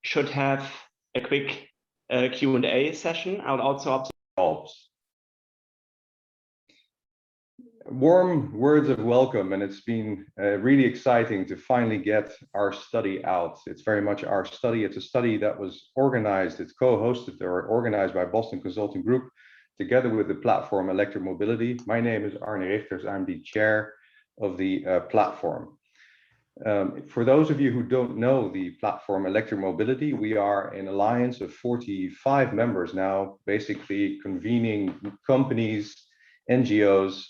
should have a quick Q&A session. I'll also observe. Warm words of welcome, and it's been really exciting to finally get our study out. It's very much our study. It's a study that was organized, it's co-hosted or organized by Boston Consulting Group together with the platform Electromobility. My name is Arne Richters. I'm the chair of the platform. For those of you who don't know the platform Electromobility, we are an alliance of 45 members now, basically convening companies, NGOs,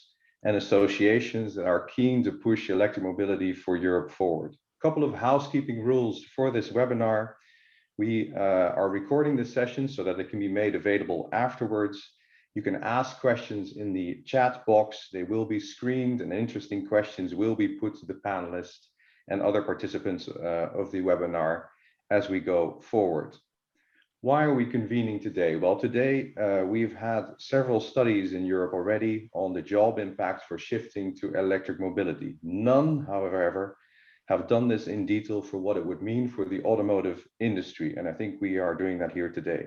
and associations that are keen to push electromobility for Europe forward. A couple of housekeeping rules for this webinar. We are recording this session so that it can be made available afterwards. You can ask questions in the chat box. They will be screened and interesting questions will be put to the panelists and other participants of the webinar as we go forward. Why are we convening today? Well, today we've had several studies in Europe already on the job impacts for shifting to electric mobility. None, however, have done this in detail for what it would mean for the automotive industry. And I think we are doing that here today.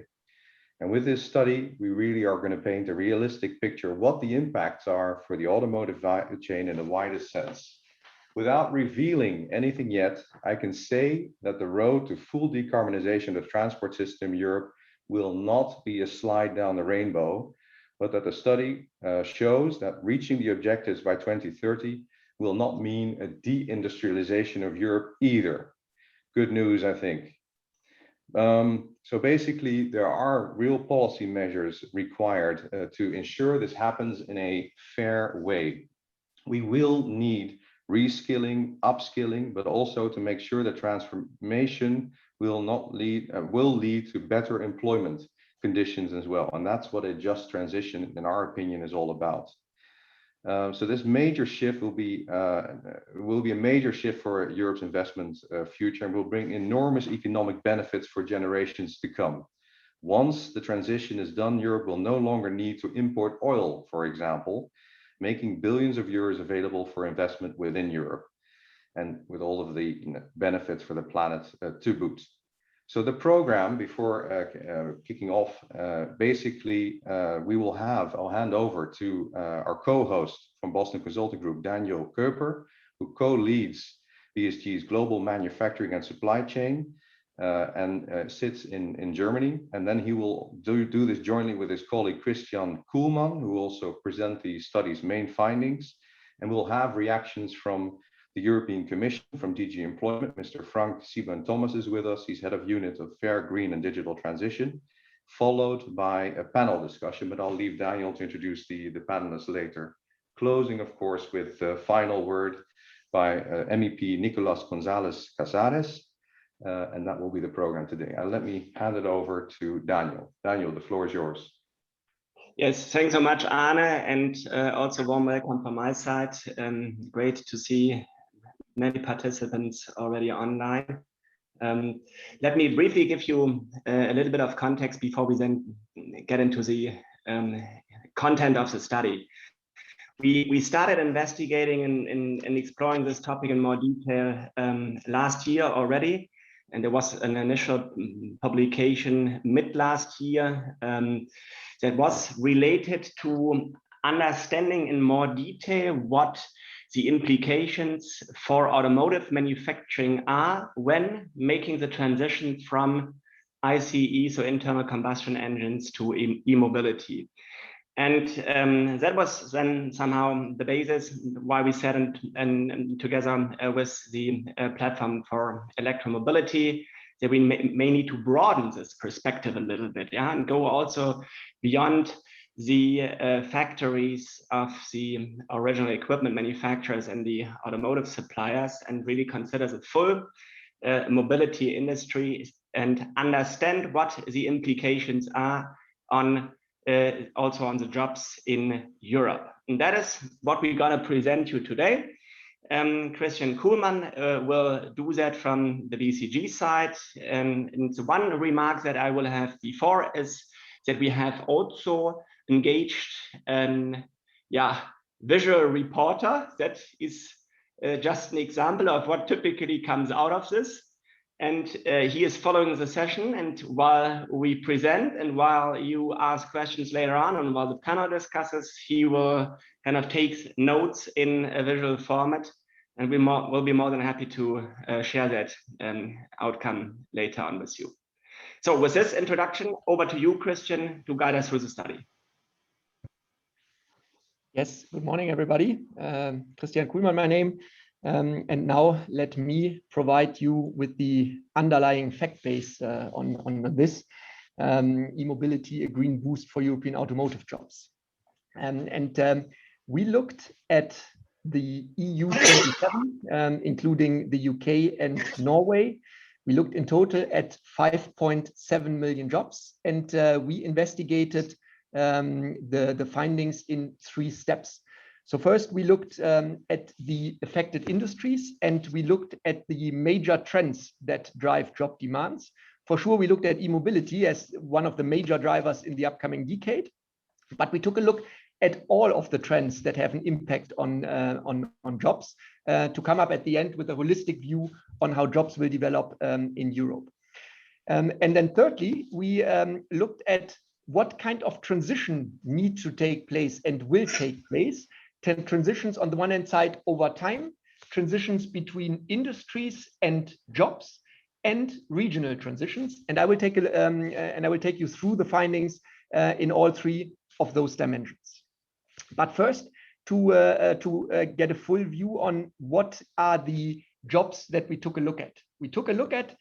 And with this study, we really are going to paint a realistic picture of what the impacts are for the automotive value chain in the widest sense. Without revealing anything yet, I can say that the road to full decarbonization of the transport system in Europe will not be a slide down the rainbow, but that the study shows that reaching the objectives by 2030 will not mean a deindustrialization of Europe either. Good news, I think. So basically, there are real policy measures required to ensure this happens in a fair way. We will need reskilling, upskilling, but also to make sure that transformation will lead to better employment conditions as well. And that's what a just transition, in our opinion, is all about. So this major shift will be a major shift for Europe's investment future and will bring enormous economic benefits for generations to come. Once the transition is done, Europe will no longer need to import oil, for example, making billions of euros available for investment within Europe and with all of the benefits for the planet to boot. So the program, before kicking off, basically I'll hand over to our co-host from Boston Consulting Group, Daniel Koper, who co-leads BSG's global manufacturing and supply chain and sits in Germany. And then he will do this jointly with his colleague Christian Kuhlmann, who will also present the study's main findings. And we'll have reactions from the European Commission, from DG Employment. Mr. Frank Sieben-Thomas is with us. He's head of unit of Fair, Green and Digital Transition, followed by a panel discussion, but I'll leave Daniel to introduce the panelists later. Closing, of course, with the final word by MEP Nicolas González Casares. And that will be the program today. Let me hand it over to Daniel. Daniel, the floor is yours. Yes, thanks so much, Arne, and also warm welcome from my side. Great to see many participants already online. Let me briefly give you a little bit of context before we then get into the content of the study. We started investigating and exploring this topic in more detail last year already. And there was an initial publication mid last year that was related to understanding in more detail what the implications for automotive manufacturing are when making the transition from ICE, so internal combustion engines, to e-mobility. And that was then somehow the basis why we sat and together with the platform for electromobility, that we may need to broaden this perspective a little bit, yeah, and go also beyond the factories of the original equipment manufacturers and the automotive suppliers, and really consider the full mobility industry and understand what the implications are on also on the jobs in Europe. And that is what we're going to present you today. Christian Kuhlmann will do that from the BCG side. And the one remark that I will have before is that we have also engaged an visual reporter. That is just an example of what typically comes out of this. and he is following the session. And while we present and while you ask questions later on and while the panel discusses, he will kind of take notes in a visual format, and we'll be more than happy to share that outcome later on with you. So with this introduction, over to you, Christian, to guide us through the study. Yes, good morning, everybody. Christian Kuhlmann, my name. And now let me provide you with the underlying fact base on this e-mobility, a green boost for European automotive jobs. We looked at the EU 27, including the UK and Norway. We looked in total at 5.7 million jobs, and we investigated the findings in 3 steps. So first, we looked at the affected industries, and we looked at the major trends that drive job demands. For sure, we looked at e-mobility as one of the major drivers in the upcoming decade, but we took a look at all of the trends that have an impact on jobs to come up at the end with a holistic view on how jobs will develop in Europe. And then thirdly, we looked at what kind of transition needs to take place and will take place. Transitions on the one hand side over time, transitions between industries and jobs, and regional transitions. And I will take you through the findings in all 3 of those dimensions. But first, to get a full view on what are the jobs that we took a look at. We took a look at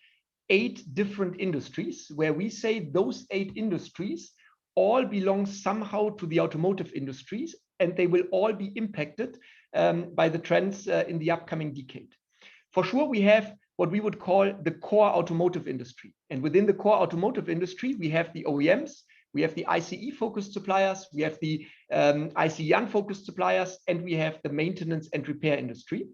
8 different industries where we say those 8 industries all belong somehow to the automotive industries, and they will all be impacted by the trends in the upcoming decade. For sure, we have what we would call the core automotive industry. And within the core automotive industry, we have the OEMs, we have the ICE-focused suppliers, we have the ICE-unfocused suppliers, and we have the maintenance and repair industry.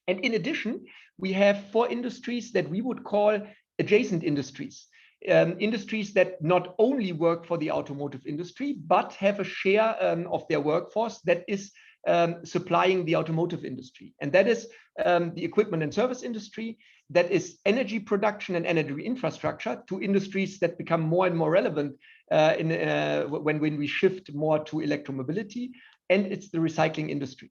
And in addition, we have 4 industries that we would call adjacent industries. Industries that not only work for the automotive industry, but have a share of their workforce that is supplying the automotive industry. And that is the equipment and service industry, that is energy production and energy infrastructure, to industries that become more and more relevant when we shift more to electromobility, and it's the recycling industry.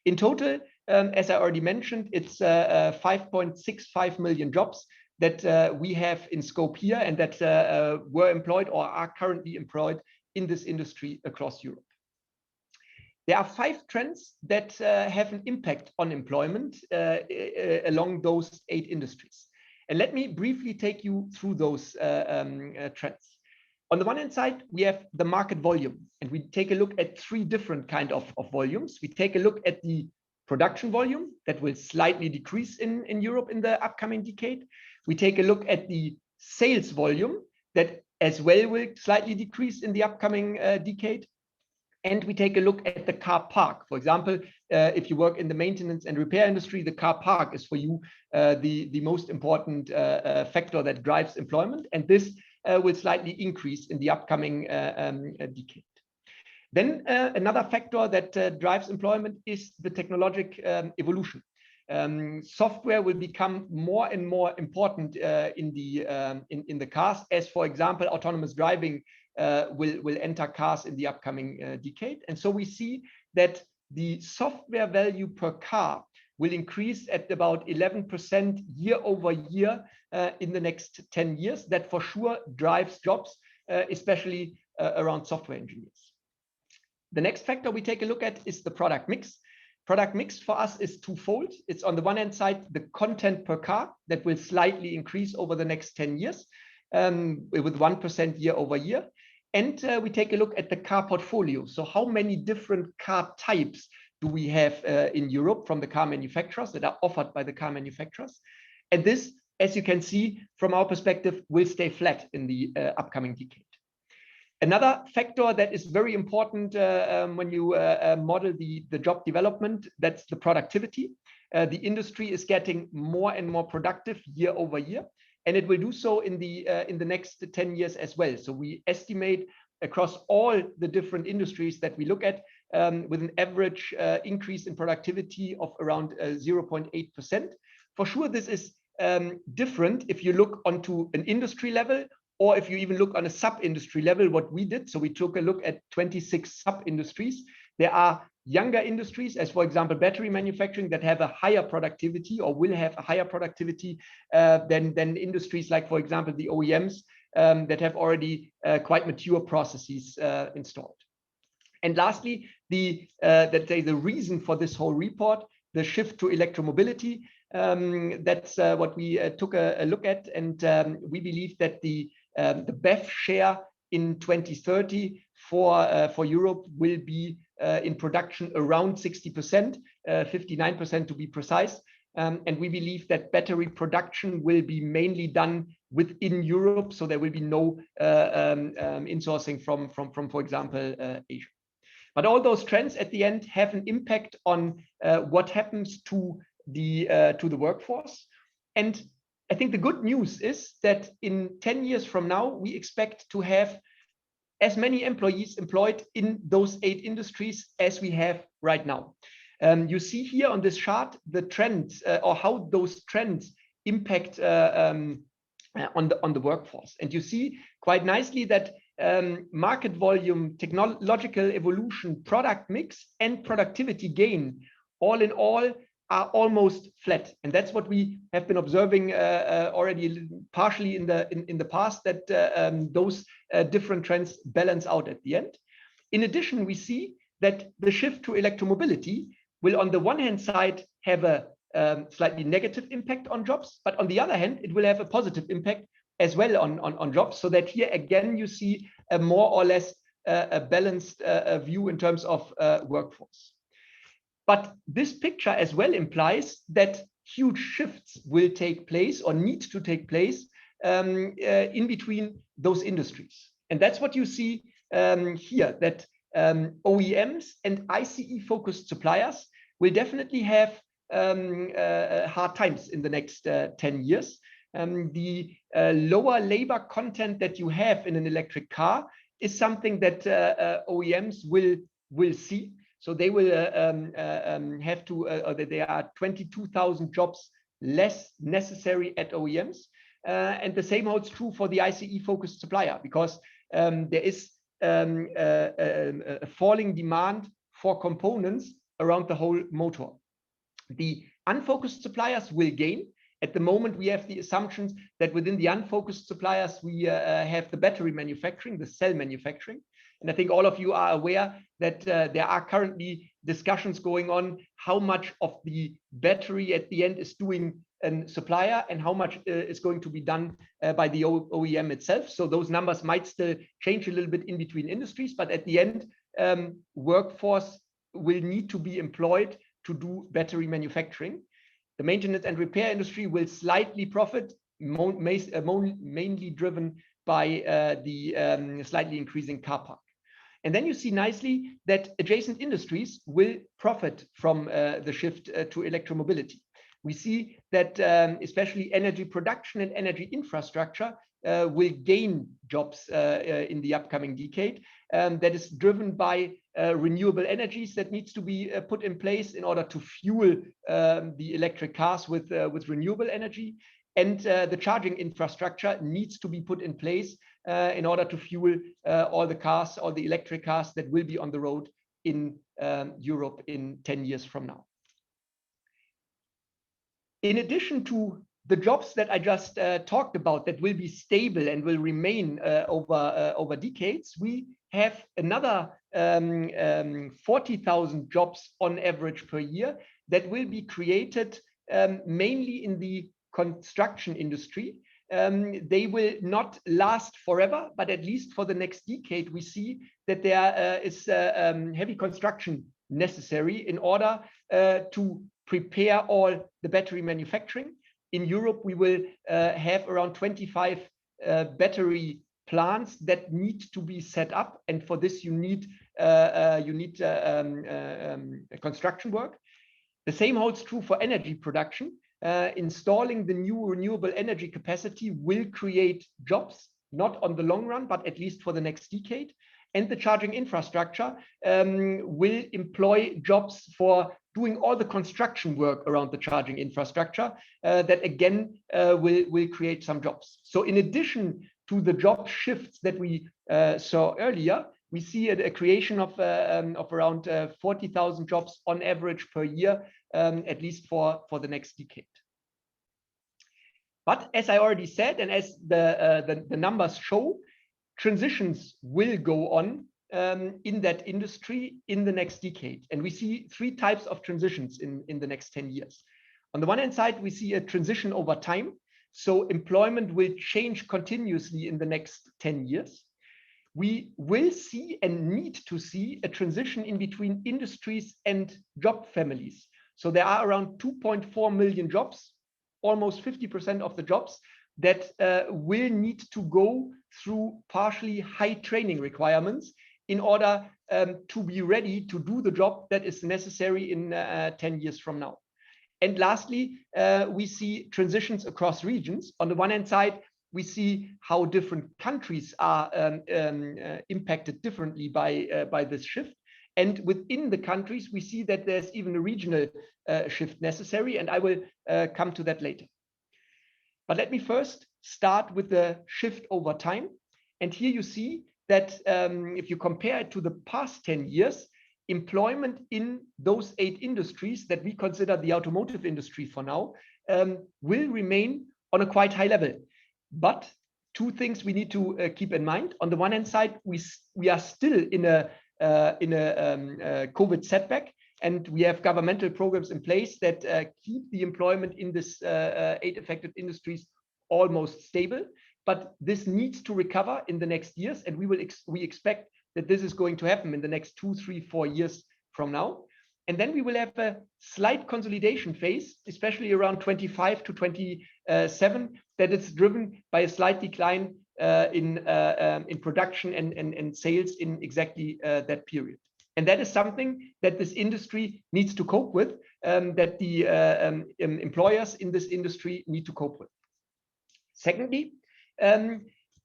In total, as I already mentioned, it's 5.65 million jobs that we have in scope here, and that were employed or are currently employed in this industry across Europe. There are 5 trends that have an impact on employment along those 8 industries. And let me briefly take you through those trends. On the one hand side, we have the market volume, and we take a look at 3 different kinds of volumes. We take a look at the production volume that will slightly decrease in Europe in the upcoming decade. We take a look at the sales volume that as well will slightly decrease in the upcoming decade. And we take a look at the car park. For example, if you work in the maintenance and repair industry, the car park is for you the most important factor that drives employment. And this will slightly increase in the upcoming decade. Then another factor that drives employment is the technological evolution. Software will become more and more important in the cars, as for example, autonomous driving will enter cars in the upcoming decade. And so we see that the software value per car will increase at about 11% year over year in the next 10 years. That for sure drives jobs, especially around software engineers. The next factor we take a look at is the product mix. Product mix for us is twofold. It's on the one hand side, the content per car that will slightly increase over the next 10 years with 1% year over year. And we take a look at the car portfolio. So how many different car types do we have in Europe from the car manufacturers that are offered by the car manufacturers? And this, as you can see from our perspective, will stay flat in the upcoming decade. Another factor that is very important when you model the job development, that's the productivity. The industry is getting more and more productive year over year, and it will do so in the next 10 years as well. So we estimate across all the different industries that we look at with an average increase in productivity of around 0.8%. For sure, this is different if you look onto an industry level, or if you even look on a sub-industry level, what we did. So we took a look at 26 sub-industries. There are younger industries, as for example, battery manufacturing, that have a higher productivity or will have a higher productivity than industries like, for example, the OEMs that have already quite mature processes installed. And lastly, let's say the reason for this whole report, the shift to electromobility. That's what we took a look at, and we believe that the BEV share in 2030 for Europe will be in production around 60%, 59% to be precise. And we believe that battery production will be mainly done within Europe, so there will be no insourcing from for example, Asia. But all those trends at the end have an impact on what happens to the workforce. And I think the good news is that in 10 years from now, we expect to have as many employees employed in those 8 industries as we have right now. You see here on this chart the trends or how those trends impact on the workforce. And you see quite nicely that market volume, technological evolution, product mix, and productivity gain, all in all, are almost flat. And that's what we have been observing already partially in the past, that those different trends balance out at the end. In addition, we see that the shift to electromobility will, on the one hand side, have a slightly negative impact on jobs, but on the other hand, it will have a positive impact as well on jobs, so that here again you see a more or less a balanced view in terms of workforce. But this picture as well implies that huge shifts will take place or need to take place in between those industries. And that's what you see here, that OEMs and ICE-focused suppliers will definitely have hard times in the next 10 years. The lower labor content that you have in an electric car is something that OEMs will see. So they will have to, there are 22,000 jobs less necessary at OEMs. And the same holds true for the ICE-focused supplier, because there is a falling demand for components around the whole motor. The unfocused suppliers will gain. At the moment, we have the assumptions that within the unfocused suppliers, we have the battery manufacturing, the cell manufacturing. And I think all of you are aware that there are currently discussions going on how much of the battery at the end is doing a supplier and how much is going to be done by the OEM itself. So those numbers might still change a little bit in between industries, but at the end, workforce will need to be employed to do battery manufacturing. The maintenance and repair industry will slightly profit, mainly driven by the slightly increasing car park. And then you see nicely that adjacent industries will profit from the shift to electromobility. We see that especially energy production and energy infrastructure will gain jobs in the upcoming decade. That is driven by renewable energies that needs to be put in place in order to fuel the electric cars with renewable energy. And the charging infrastructure needs to be put in place in order to fuel all the cars, all the electric cars that will be on the road in Europe in 10 years from now. In addition to the jobs that I just talked about that will be stable and will remain over decades, we have another 40,000 jobs on average per year that will be created mainly in the construction industry. They will not last forever, but at least for the next decade, we see that there is heavy construction necessary in order to prepare all the battery manufacturing. In Europe, we will have around 25 battery plants that need to be set up, and for this you need construction work. The same holds true for energy production. Installing the new renewable energy capacity will create jobs, not on the long run, but at least for the next decade. And the charging infrastructure will employ jobs for doing all the construction work around the charging infrastructure, that again will create some jobs. So in addition to the job shifts that we saw earlier, we see a creation of around 40,000 jobs on average per year, at least for the next decade. But as I already said, and as the numbers show, transitions will go on in that industry in the next decade. And we see three types of transitions in the next 10 years. On the one hand side, we see a transition over time. So employment will change continuously in the next 10 years. We will see and need to see a transition in between industries and job families. So there are around 2.4 million jobs, almost 50% of the jobs that will need to go through partially high training requirements in order to be ready to do the job that is necessary in 10 years from now. And lastly, we see transitions across regions. On the one hand side, we see how different countries are impacted differently by this shift. And within the countries, we see that there's even a regional shift necessary, and I will come to that later. But let me first start with the shift over time. And here you see that if you compare it to the past 10 years, employment in those 8 industries that we consider the automotive industry for now will remain on a quite high level. But 2 things we need to keep in mind. On the one hand side, we are still in a COVID setback, and we have governmental programs in place that keep the employment in this 8 affected industries almost stable. But this needs to recover in the next years, and we expect that this is going to happen in the next 2, 3, 4 years from now. And then we will have a slight consolidation phase, especially around 25 to 27, that is driven by a slight decline in production and sales in exactly that period. And that is something that this industry needs to cope with, that the employers in this industry need to cope with. Secondly,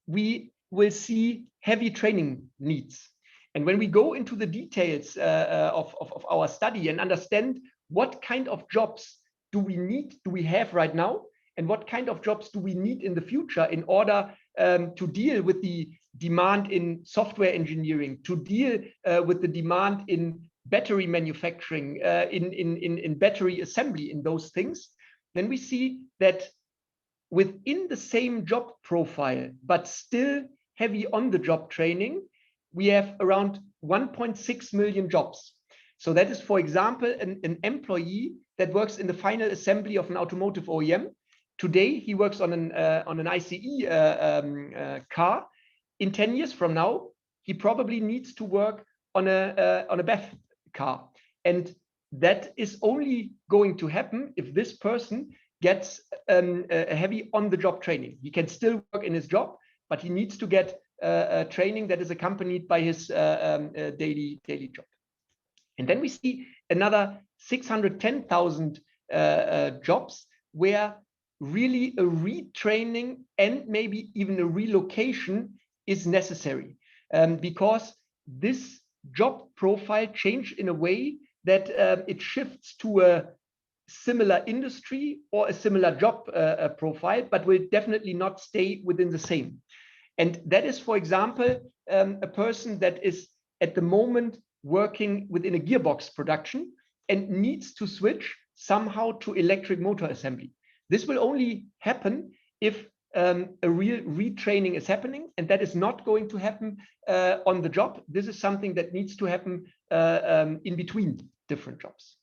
we will see heavy training needs. And when we go into the details of our study and understand what kind of jobs do we have right now, and what kind of jobs do we need in the future in order to deal with the demand in software engineering, to deal with the demand in battery manufacturing, in battery assembly, in those things, then we see that within the same job profile, but still heavy on the job training, we have around 1.6 million jobs. So that is, for example, an employee that works in the final assembly of an automotive OEM. Today, he works on an ICE car. In 10 years from now, he probably needs to work on a BEV car. And that is only going to happen if this person gets a heavy on-the-job training. He can still work in his job, but he needs to get training that is accompanied by his daily job. And then we see another 610,000 jobs where really a retraining and maybe even a relocation is necessary, because this job profile changed in a way that it shifts to a similar industry or a similar job profile, but will definitely not stay within the same. And that is, for example, a person that is at the moment working within a gearbox production and needs to switch somehow to electric motor assembly. This will only happen if a real retraining is happening, and that is not going to happen on the job. This is something that needs to happen in between different jobs.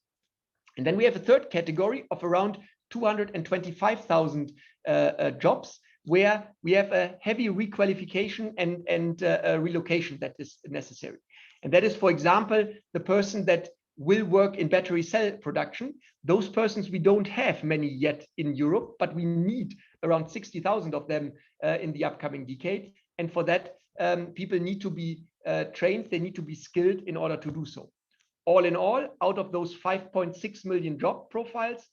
And then we have a third category of around 225,000 jobs where we have a heavy requalification and relocation that is necessary. And that is, for example, the person that will work in battery cell production. Those persons, we don't have many yet in Europe, but we need around 60,000 of them in the upcoming decade. And for that, people need to be trained, they need to be skilled in order to do so. All in all, out of those 5.6 million job profiles,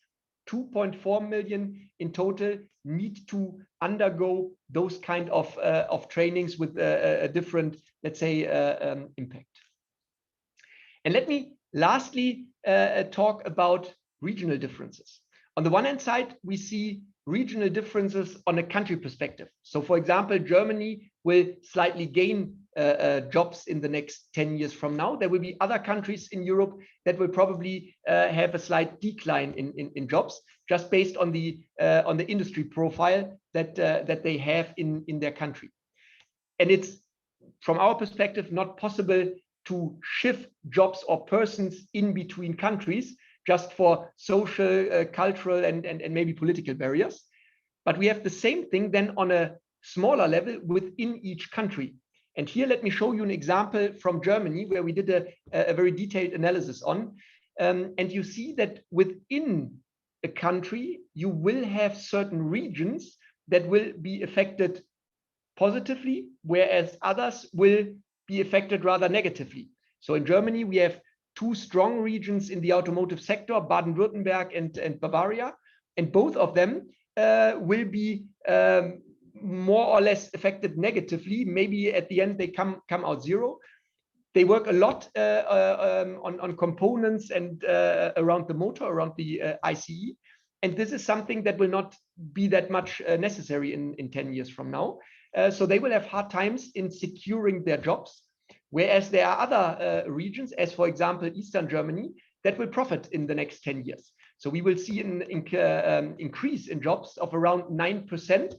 2.4 million in total need to undergo those kind of trainings with a different, let's say, impact. And let Lastly, talk about regional differences. On the one hand side, we see regional differences on a country perspective. So for example, Germany will slightly gain jobs in the next 10 years from now. There will be other countries in Europe that will probably have a slight decline in jobs, just based on the industry profile that they have in their country. And it's, from our perspective, not possible to shift jobs or persons in between countries just for social, cultural, and maybe political barriers. But we have the same thing then on a smaller level within each country. And here, let me show you an example from Germany, where we did a very detailed analysis on. And you see that within a country, you will have certain regions that will be affected positively, whereas others will be affected rather negatively. So in Germany, we have two strong regions in the automotive sector, Baden-Württemberg and Bavaria, and both of them will be more or less affected negatively. Maybe at the end they come out zero. They work a lot on components and around the motor, around the ICE, and this is something that will not be that much necessary in 10 years from now. So they will have hard times in securing their jobs, whereas there are other regions, as for example, Eastern Germany, that will profit in the next 10 years. So we will see an increase in jobs of around 9%,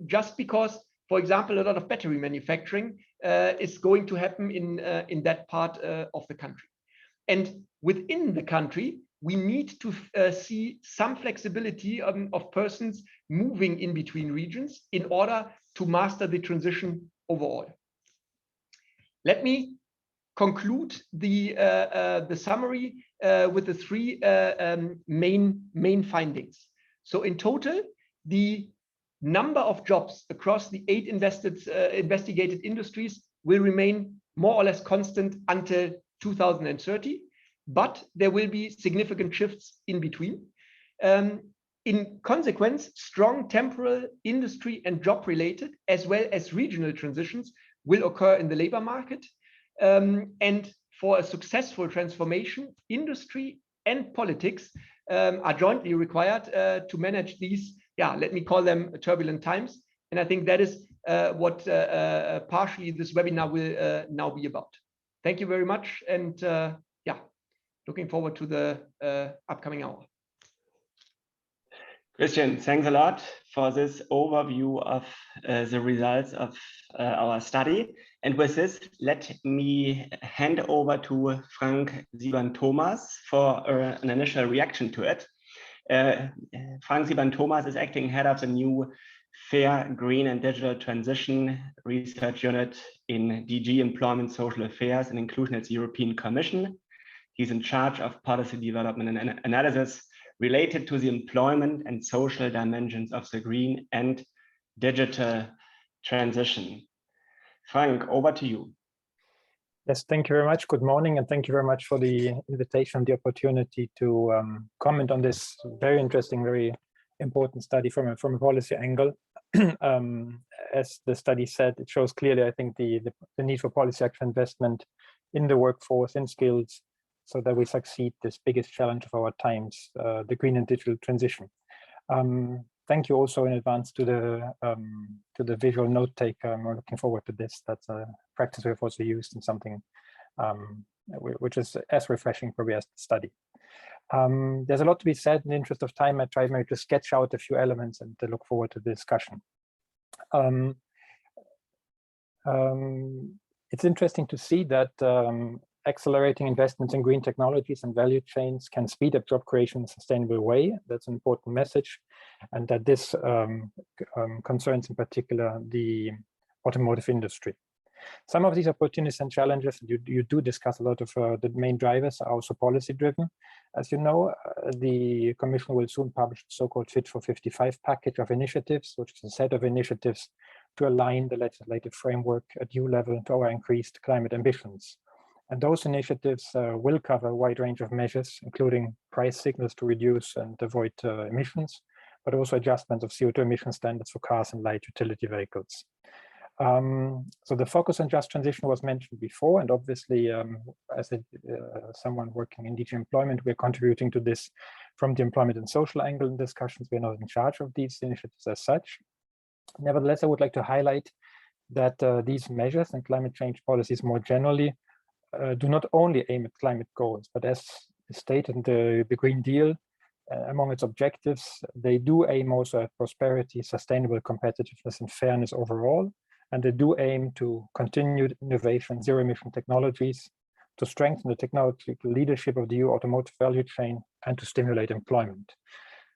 just because, for example, a lot of battery manufacturing is going to happen in that part of the country. And within the country, we need to see some flexibility of persons moving in between regions in order to master the transition overall. Let me conclude the summary with the three main findings. So in total, the number of jobs across the 8 investigated industries will remain more or less constant until 2030, but there will be significant shifts in between. In consequence, strong temporal, industry and job related, as well as regional transitions will occur in the labor market. And for a successful transformation, industry and politics are jointly required to manage these, let me call them turbulent times. And I think that is what partially this webinar will now be about. Thank you very much. And looking forward to the upcoming hour. Christian, thanks a lot for this overview of the results of our study. And with this, let me hand over to Frank Siebern-Thomas for an initial reaction to it. Frank Siebern-Thomas is acting head of the new Fair, Green and Digital Transition Research Unit in DG Employment, Social Affairs and Inclusion at the European Commission. He's in charge of policy development and analysis related to the employment and social dimensions of the green and digital transition. Frank, over to you. Yes, thank you very much. Good morning, and thank you very much for the invitation, the opportunity to comment on this very interesting, very important study from a policy angle. As the study said, it shows clearly, I think, the need for policy action investment in the workforce, in skills, so that we succeed this biggest challenge of our times, the green and digital transition. Thank you also in advance to the visual note taker. I'm looking forward to this. That's a practice we've also used in something which is as refreshing probably as the study. There's a lot to be said. In the interest of time, I tried maybe to sketch out a few elements and to look forward to the discussion. It's interesting to see that accelerating investments in green technologies and value chains can speed up job creation in a sustainable way. That's an important message, and that this concerns in particular the automotive industry. Some of these opportunities and challenges, you do discuss a lot of the main drivers are also policy driven. As you know, the Commission will soon publish the so-called Fit for 55 package of initiatives, which is a set of initiatives to align the legislative framework at EU level to our increased climate ambitions. And those initiatives will cover a wide range of measures, including price signals to reduce and avoid emissions, but also adjustment of CO2 emission standards for cars and light utility vehicles. So the focus on just transition was mentioned before, and obviously, as someone working in DG employment, we're contributing to this from the employment and social angle in discussions. We're not in charge of these initiatives as such. Nevertheless, I would like to highlight that these measures and climate change policies more generally do not only aim at climate goals, but as stated in the Green Deal, among its objectives, they do aim also at prosperity, sustainable competitiveness, and fairness overall. And they do aim to continued innovation, zero-emission technologies, to strengthen the technological leadership of the EU automotive value chain, and to stimulate employment.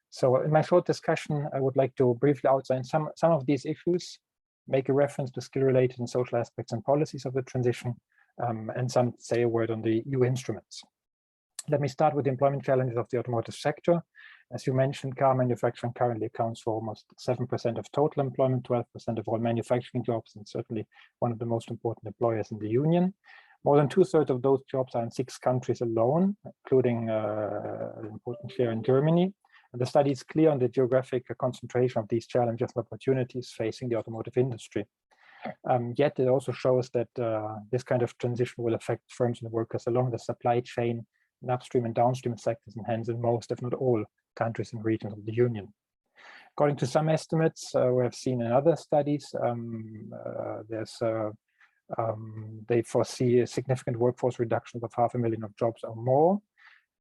So in my short discussion, I would like to briefly outline some of these issues, make a reference to skill-related and social aspects and policies of the transition, and say a word on the EU instruments. Let me start with the employment challenges of the automotive sector. As you mentioned, car manufacturing currently accounts for almost 7% of total employment, 12% of all manufacturing jobs, and certainly one of the most important employers in the Union. More than 2/3 of those jobs are in 6 countries alone, including an important share in Germany. And the study is clear on the geographic concentration of these challenges and opportunities facing the automotive industry. Yet it also shows that this kind of transition will affect firms and workers along the supply chain in upstream and downstream sectors, and hence in most, if not all, countries and regions of the Union. According to some estimates we have seen in other studies, they foresee a significant workforce reduction of 500,000 of jobs or more.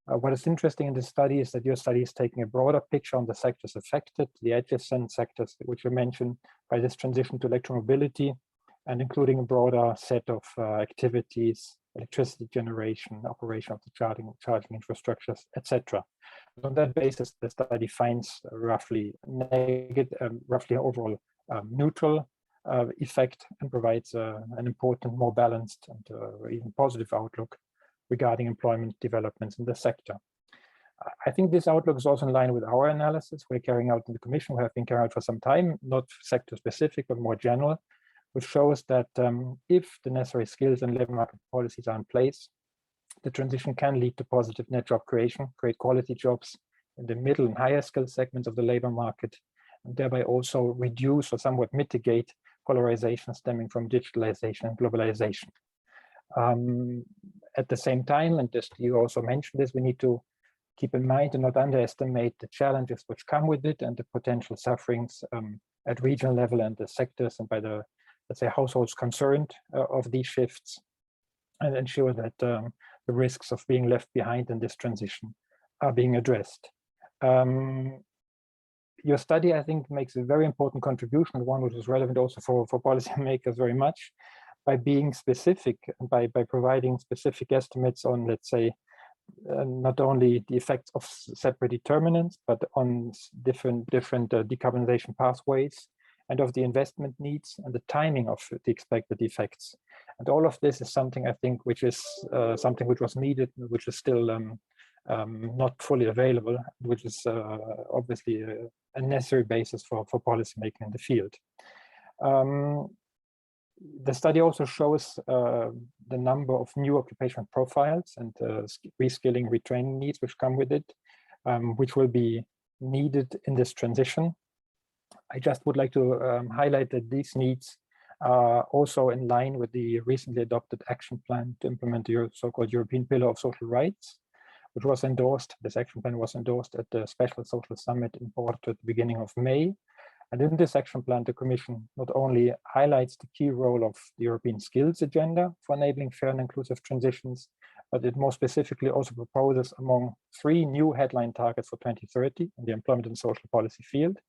What is interesting in this study is that your study is taking a broader picture on the sectors affected, the adjacent sectors which you mentioned by this transition to electromobility, and including a broader set of activities, electricity generation, operation of the charging infrastructures, etc. On that basis, the study finds roughly overall neutral effect, and provides an important, more balanced and even positive outlook regarding employment developments in the sector. I think this outlook is also in line with our analysis we're carrying out in the Commission. We have been carrying out for some time, not sector specific, but more general, which shows that if the necessary skills and labor market policies are in place, the transition can lead to positive net job creation, create quality jobs in the middle and higher skill segments of the labor market, and thereby also reduce or somewhat mitigate polarization stemming from digitalization and globalization. At the same time, and just you also mentioned this, we need to keep in mind and not underestimate the challenges which come with it and the potential sufferings at regional level and the sectors and by the, let's say, households concerned of these shifts, and ensure that the risks of being left behind in this transition are being addressed. Your study, I think, makes a very important contribution, one which is relevant also for policymakers very much, by being specific and by providing specific estimates on, let's say, not only the effects of separate determinants, but on different decarbonization pathways and of the investment needs and the timing of the expected effects. And all of this is something, I think, which is something which was needed, which is still not fully available, which is obviously a necessary basis for policymaking in the field. The study also shows the number of new occupational profiles and reskilling, retraining needs which come with it, which will be needed in this transition. I just would like to highlight that these needs are also in line with the recently adopted action plan to implement the so-called European Pillar of Social Rights, which was endorsed. This action plan was endorsed at the Special Social Summit in Porto at the beginning of May. And in this action plan, the Commission not only highlights the key role of the European skills agenda for enabling fair and inclusive transitions, but it more specifically also proposes among 3 new headline targets for 2030 in the employment and social policy field.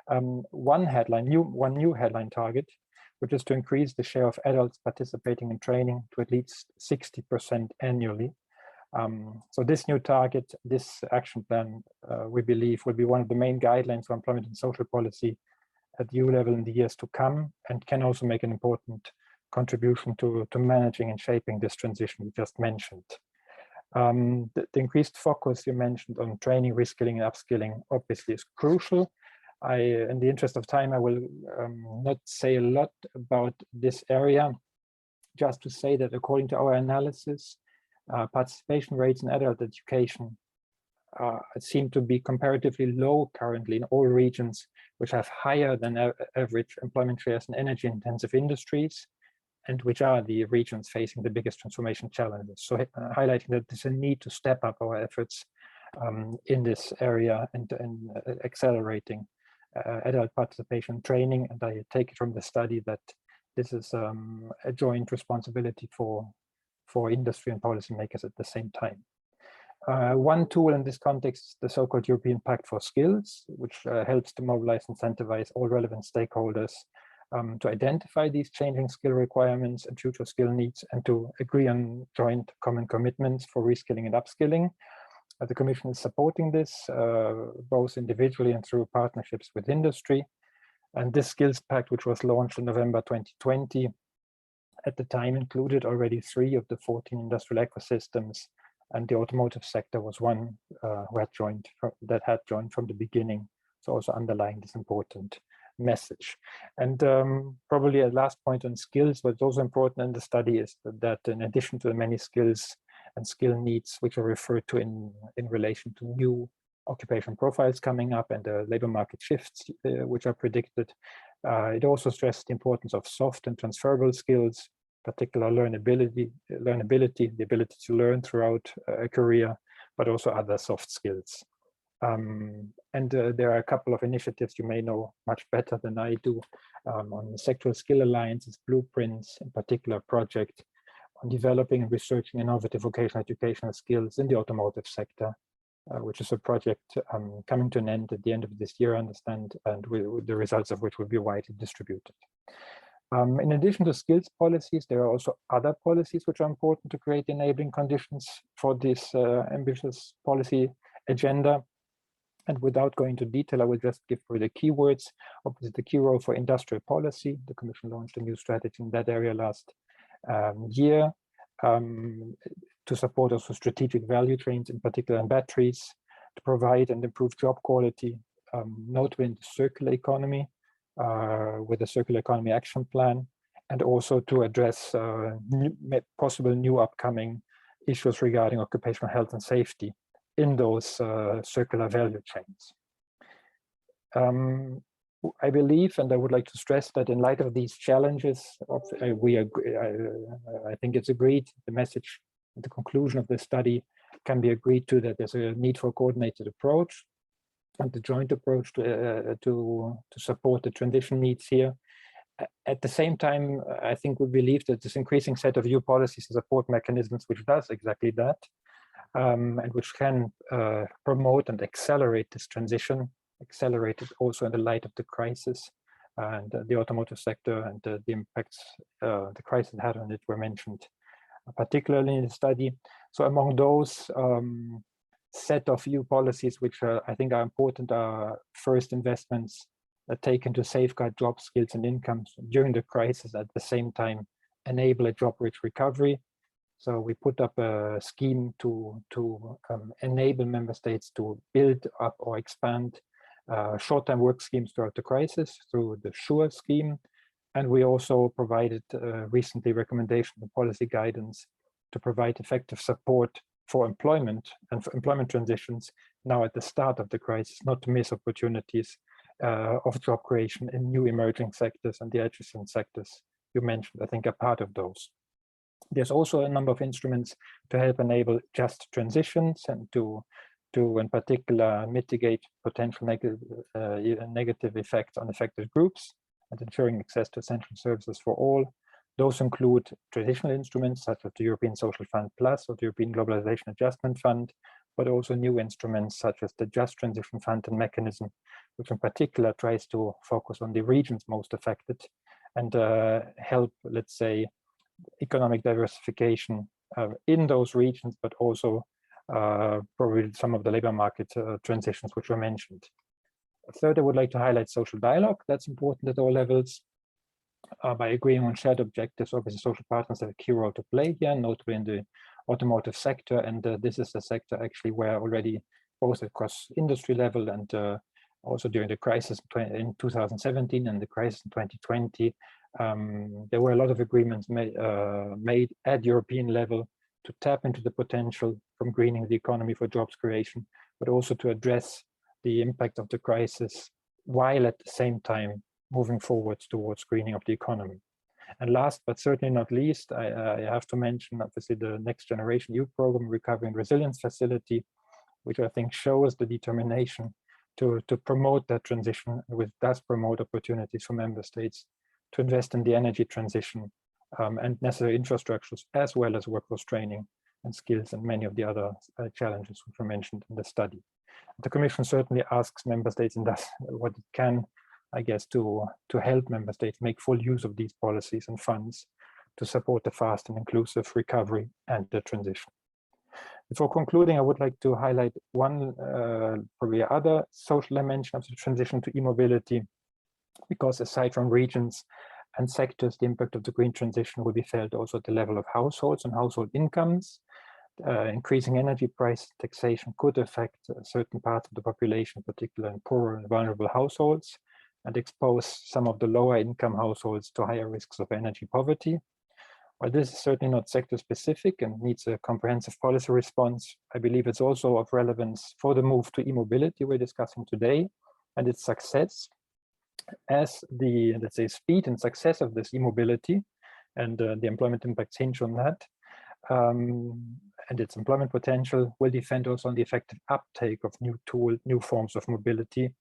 One new headline target, which is to increase the share of adults participating in training to at least 60% annually. So this new target, this action plan, we believe will be one of the main guidelines for employment and social policy at EU level in the years to come, and can also make an important contribution to managing and shaping this transition we just mentioned. The increased focus you mentioned on training, reskilling, and upskilling obviously is crucial. In the interest of time, I will not say a lot about this area, just to say that according to our analysis, participation rates in adult education seem to be comparatively low currently in all regions, which have higher than average employment shares in energy-intensive industries, and which are the regions facing the biggest transformation challenges. So highlighting that there's a need to step up our efforts in this area and accelerating adult participation training. And I take it from the study that this is a joint responsibility for industry and policymakers at the same time. One tool in this context is the so-called European Pact for Skills, which helps to mobilize and incentivize all relevant stakeholders to identify these changing skill requirements and future skill needs, and to agree on joint common commitments for reskilling and upskilling. The Commission is supporting this both individually and through partnerships with industry. And this Skills Pact, which was launched in November 2020, at the time included already 3 of the 14 industrial ecosystems, and the automotive sector was one who had joined from the beginning. So also underlying this important message. And probably a last point on skills, what's also important in the study is that in addition to the many skills and skill needs which are referred to in relation to new occupation profiles coming up and the labor market shifts which are predicted, it also stressed the importance of soft and transferable skills, particular learnability, the ability to learn throughout a career, but also other soft skills. And there are a couple of initiatives you may know much better than I do on the Sectoral Skill Alliances, blueprints, in particular project on developing and researching innovative vocational educational skills in the automotive sector, which is a project coming to an end at the end of this year, I understand, and with the results of which will be widely distributed. In addition to skills policies, there are also other policies which are important to create enabling conditions for this ambitious policy agenda. And without going into detail, I will just give for the keywords. Obviously, the key role for industrial policy. The Commission launched a new strategy in that area last year to support also strategic value chains, in particular in batteries, to provide and improve job quality, notably in the circular economy, with the Circular Economy Action Plan, and also to address possible new upcoming issues regarding occupational health and safety in those circular value chains. I believe, and I would like to stress that in light of these challenges, I think it's agreed, the message, the conclusion of the study can be agreed to, that there's a need for a coordinated approach and the joint approach to support the transition needs here. At the same time, I think we believe that this increasing set of EU policies and support mechanisms which does exactly that, and which can promote and accelerate this transition, accelerated also in the light of the crisis and the automotive sector and the impacts the crisis had on it were mentioned, particularly in the study. So among those set of EU policies which I think are important are first investments taken to safeguard job skills and incomes during the crisis, at the same time enable a job-rich recovery. So we put up a scheme to enable member states to build up or expand short-time work schemes throughout the crisis through the SURE scheme. And we also provided recently recommendation and policy guidance to provide effective support for employment and for employment transitions now at the start of the crisis, not to miss opportunities of job creation in new emerging sectors, and the adjacent sectors you mentioned, I think, are part of those. There's also a number of instruments to help enable just transitions and to in particular mitigate potential negative effects on affected groups and ensuring access to essential services for all. Those include traditional instruments such as the European Social Fund Plus or the European Globalization Adjustment Fund, but also new instruments such as the Just Transition Fund and mechanism, which in particular tries to focus on the regions most affected and help, let's say, economic diversification in those regions, but also probably some of the labor market transitions which were mentioned. Third, I would like to highlight social dialogue. That's important at all levels. By agreeing on shared objectives, obviously social partners have a key role to play here, notably in the automotive sector. And this is a sector actually where already both across industry level and also during the crisis in 2017 and the crisis in 2020, there were a lot of agreements made at European level to tap into the potential from greening the economy for jobs creation, but also to address the impact of the crisis while at the same time moving forwards towards greening of the economy. And last but certainly not least, I have to mention obviously the Next Generation EU program, Recovery and Resilience Facility, which I think shows the determination to promote that transition, which does promote opportunities for member states to invest in the energy transition and necessary infrastructures, as well as workforce training and skills and many of the other challenges which were mentioned in the study. The Commission certainly asks member states and does what it can, I guess, to help member states make full use of these policies and funds to support the fast and inclusive recovery and the transition. Before concluding, I would like to highlight one probably other social dimension of the transition to e-mobility, because aside from regions and sectors, the impact of the green transition will be felt also at the level of households and household incomes. Increasing energy price taxation could affect certain parts of the population, particularly in poorer and vulnerable households, and expose some of the lower income households to higher risks of energy poverty. While this is certainly not sector specific and needs a comprehensive policy response, I believe it's also of relevance for the move to e-mobility we're discussing today and its success, as the, let's say, speed and success of this e-mobility and the employment impacts hinge on that. And its employment potential will depend also on the effective uptake of new forms of mobility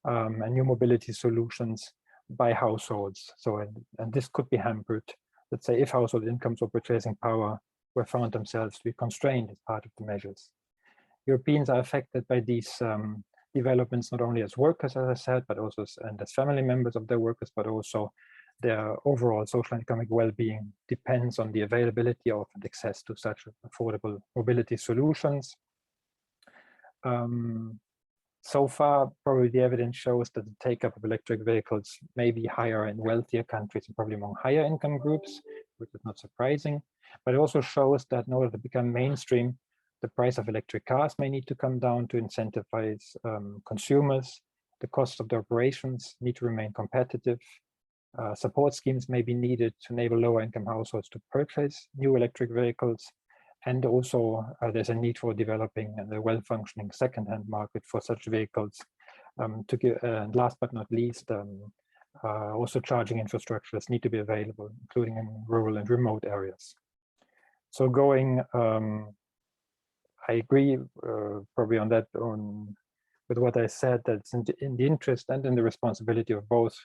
and new mobility solutions by households. So, and this could be hampered, let's say, if household incomes or purchasing power were found themselves to be constrained as part of the measures. Europeans are affected by these developments not only as workers, as I said, but also as family members of their workers, but also their overall social and economic well-being depends on the availability of and access to such affordable mobility solutions. So far, probably the evidence shows that the take-up of electric vehicles may be higher in wealthier countries and probably among higher income groups, which is not surprising. But it also shows that in order to become mainstream, the price of electric cars may need to come down to incentivize consumers. The cost of the operations need to remain competitive. Support schemes may be needed to enable lower income households to purchase new electric vehicles. And also there's a need for developing a well-functioning second-hand market for such vehicles. To give, last but not least, also charging infrastructures need to be available, including in rural and remote areas. So going, I agree probably on that, with what I said, that it's in the interest and in the responsibility of both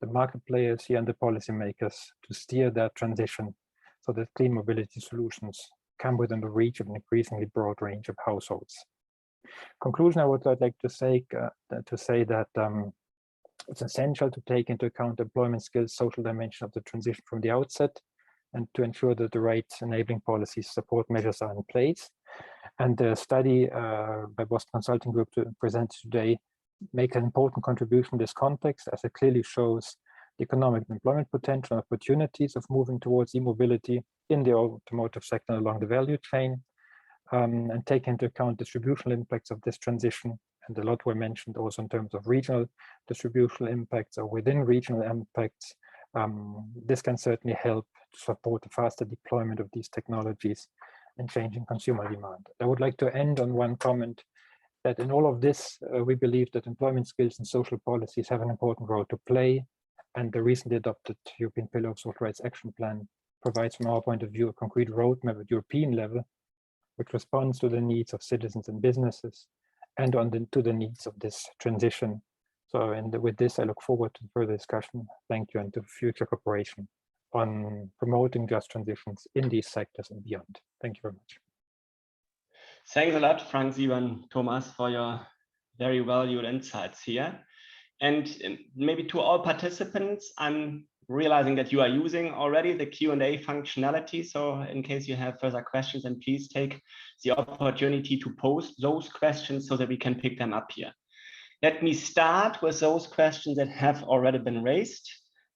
the market players here and the policymakers to steer that transition so that clean mobility solutions come within the reach of an increasingly broad range of households. Conclusion, I would like to say that it's essential to take into account employment skills, social dimension of the transition from the outset, and to ensure that the right enabling policies support measures are in place. And the study by Boston Consulting Group presented today makes an important contribution in this context, as it clearly shows the economic and employment potential and opportunities of moving towards e-mobility in the automotive sector along the value chain, and take into account distributional impacts of this transition. And a lot were mentioned also in terms of regional distributional impacts or within regional impacts. This can certainly help to support the faster deployment of these technologies and changing consumer demand. I would like to end on one comment that in all of this, we believe that employment skills and social policies have an important role to play. And the recently adopted European Pillar of Social Rights Action Plan provides, from our point of view, a concrete roadmap at European level, which responds to the needs of citizens and businesses and to the needs of this transition. So, with this, I look forward to further discussion. Thank you, and to future cooperation on promoting just transitions in these sectors and beyond. Thank you very much. Thanks a lot, Frank, Sivan, Thomas, for your very valued insights here. And maybe to all participants, I'm realizing that you are using already the Q&A functionality. So in case you have further questions, then please take the opportunity to post those questions so that we can pick them up here. Let me start with those questions that have already been raised.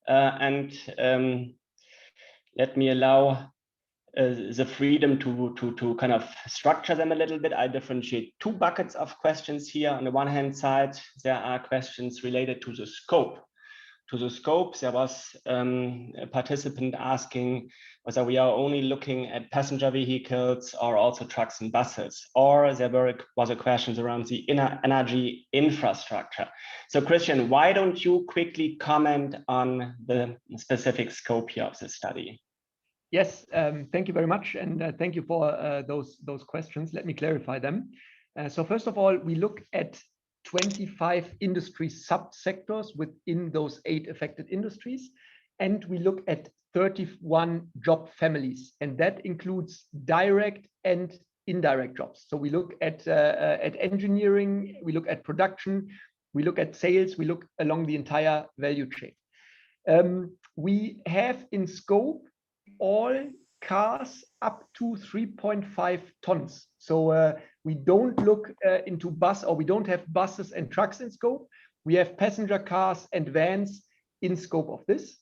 Let me allow the freedom to kind of structure them a little bit. I differentiate two buckets of questions here. On the one hand side, there are questions related to the scope, to the scope. There was a participant asking whether we are only looking at passenger vehicles or also trucks and buses, or there was a question around the energy infrastructure. So Christian, why don't you quickly comment on the specific scope here of the study? Yes, thank you very much, and thank you for those questions. Let me clarify them. So first of all, we look at 25 industry subsectors within those 8 affected industries, and we look at 31 job families, and that includes direct and indirect jobs. So we look at engineering, we look at production, we look at sales, we look along the entire value chain. We have in scope all cars up to 3.5 tons. So we don't look into bus, or we don't have buses and trucks in scope. We have passenger cars and vans in scope of this.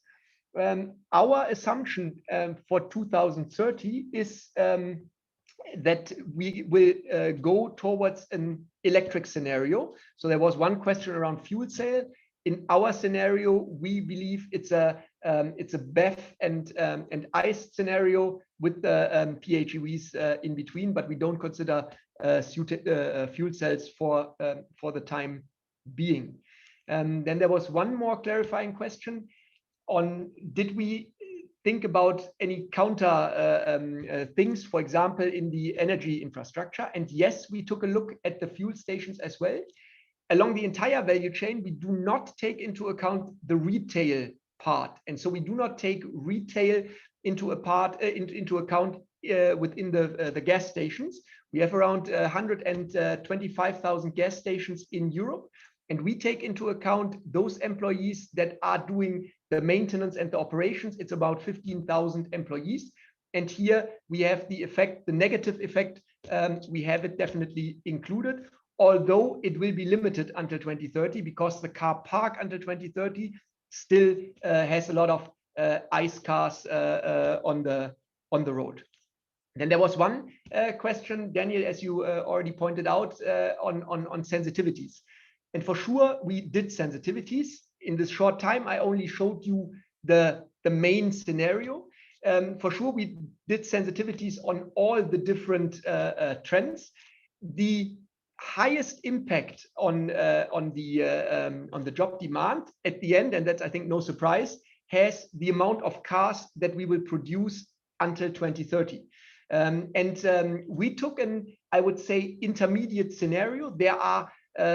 Our assumption for 2030 is that we will go towards an electric scenario. So there was one question around fuel cell. In our scenario, we believe it's a BEV and ICE scenario with the PHEVs in between, but we don't consider fuel cells for the time being. Then there was one more clarifying question on, did we think about any counter things, for example, in the energy infrastructure? And yes, we took a look at the fuel stations as well. Along the entire value chain, we do not take into account the retail part. And so we do not take retail into account within the gas stations. We have around 125,000 gas stations in Europe. And we take into account those employees that are doing the maintenance and the operations. It's about 15,000 employees. And here we have the effect, the negative effect. We have it definitely included, although it will be limited until 2030, because the car park until 2030 still has a lot of ICE cars on the road. Then there was one question, Daniel, as you already pointed out, on sensitivities. And for sure, we did sensitivities. In this short time, I only showed you the main scenario. For sure, we did sensitivities on all the different trends. The highest impact on the job demand at the end, and that's, I think, no surprise, has the amount of cars that we will produce until 2030. We took an, I would say, intermediate scenario. There are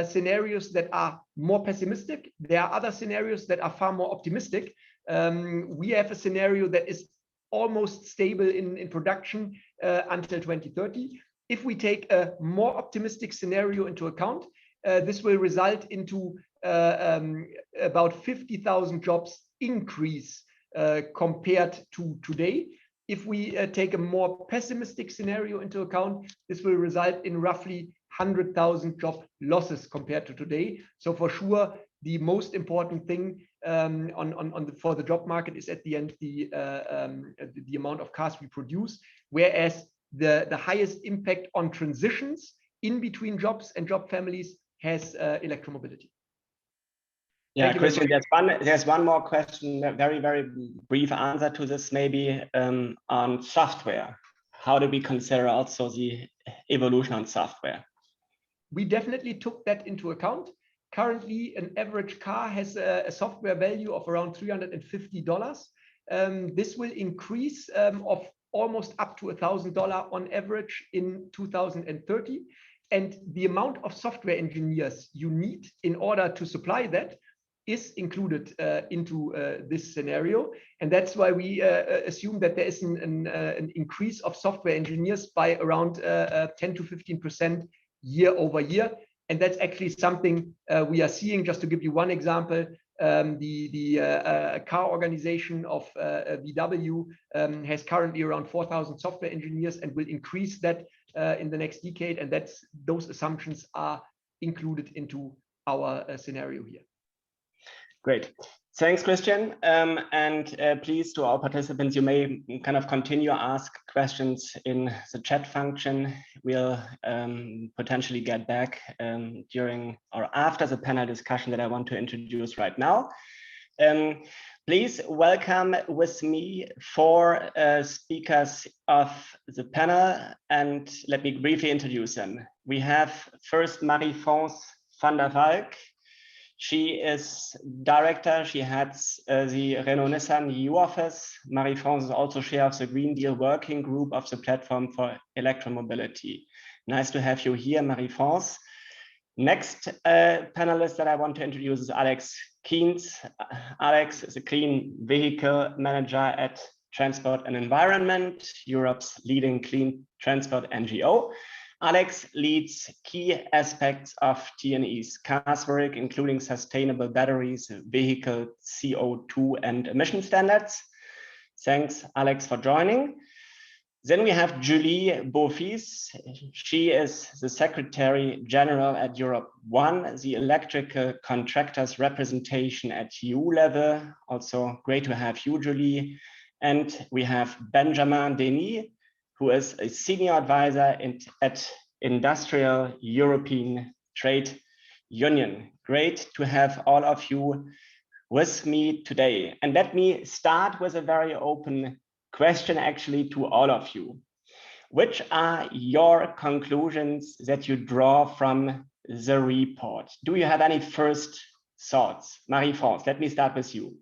scenarios that are more pessimistic. There are other scenarios that are far more optimistic. We have a scenario that is almost stable in production until 2030. If we take a more optimistic scenario into account, this will result into about 50,000 jobs increase compared to today. If we take a more pessimistic scenario into account, this will result in roughly 100,000 job losses compared to today. So for sure, the most important thing for the job market is at the end the amount of cars we produce, whereas the highest impact on transitions in between jobs and job families has electromobility. Yeah, Christian, there's one more question, a very, very brief answer to this, maybe on software. How do we consider also the evolution on software? We definitely took that into account. Currently, an average car has a software value of around $350. This will increase of almost up to $1,000 on average in 2030. And the amount of software engineers you need in order to supply that is included into this scenario. And that's why we assume that there is an increase of software engineers by around 10 to 15% year over year. And that's actually something we are seeing. Just to give you one example, the car organization of VW has currently around 4,000 software engineers and will increase that in the next decade. And those assumptions are included into our scenario here. Great. Thanks, Christian. Please, to our participants, you may kind of continue to ask questions in the chat function. We'll potentially get back during or after the panel discussion that I want to introduce right now. Please welcome with me 4 speakers of the panel, and let me briefly introduce them. We have first Marie-France van der Valk. She is director, she heads the Renault-Nissan EU office. Marie-France is also chair of the Green Deal working group of the platform for electromobility. Nice to have you here, Marie-France. Next panelist that I want to introduce is Alex Keynes. Alex is a clean vehicle manager at Transport and Environment, Europe's leading clean transport NGO. Alex leads key aspects of T&E's CARS work, including sustainable batteries, vehicle CO2 and emission standards. Thanks, Alex, for joining. Then we have Julie Beaufils. She is the Secretary General at Europe One, the electrical contractors representation at EU level. Also great to have you, Julie. And we have Benjamin Denis, who is a senior advisor at Industrial European Trade Union. Great to have all of you with me today. And let me start with a very open question actually to all of you. Which are your conclusions that you draw from the report? Do you have any first thoughts? Marie-France, let me start with you.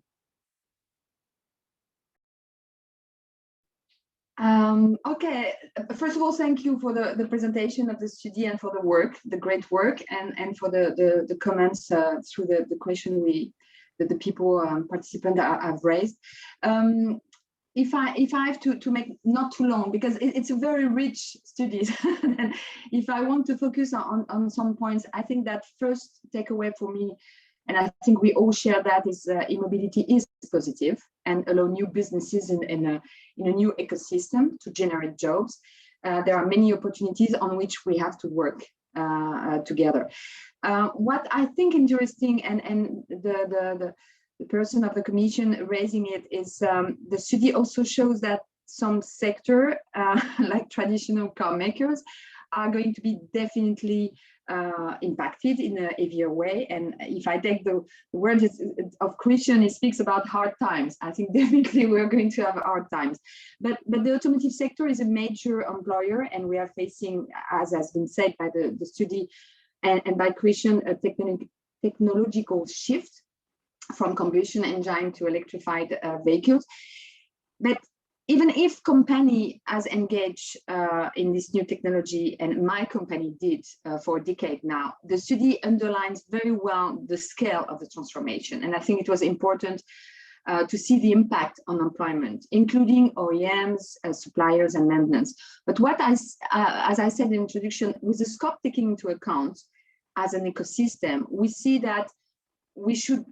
Okay, first of all, thank you for the presentation of the study and for the work, the great work, and for the comments through the question that the people participants have raised. If I have to make not too long, because it's a very rich study, and if I want to focus on some points, I think that first takeaway for me, and I think we all share that, is e-mobility is positive and allow new businesses in a new ecosystem to generate jobs. There are many opportunities on which we have to work together. What I think interesting, and the person of the commission raising it, is the study also shows that some sector, like traditional car makers, are going to be definitely impacted in a heavier way. And if I take the word of Christian, he speaks about hard times. I think definitely we're going to have hard times. But the automotive sector is a major employer, and we are facing, as has been said by the study and by Christian, a technological shift from combustion engine to electrified vehicles. But even if company has engaged in this new technology, and my company did for a decade now, the study underlines very well the scale of the transformation. And I think it was important to see the impact on employment, including OEMs, suppliers, and maintenance. But as I said in the introduction, with the scope taking into account as an ecosystem, we see that we should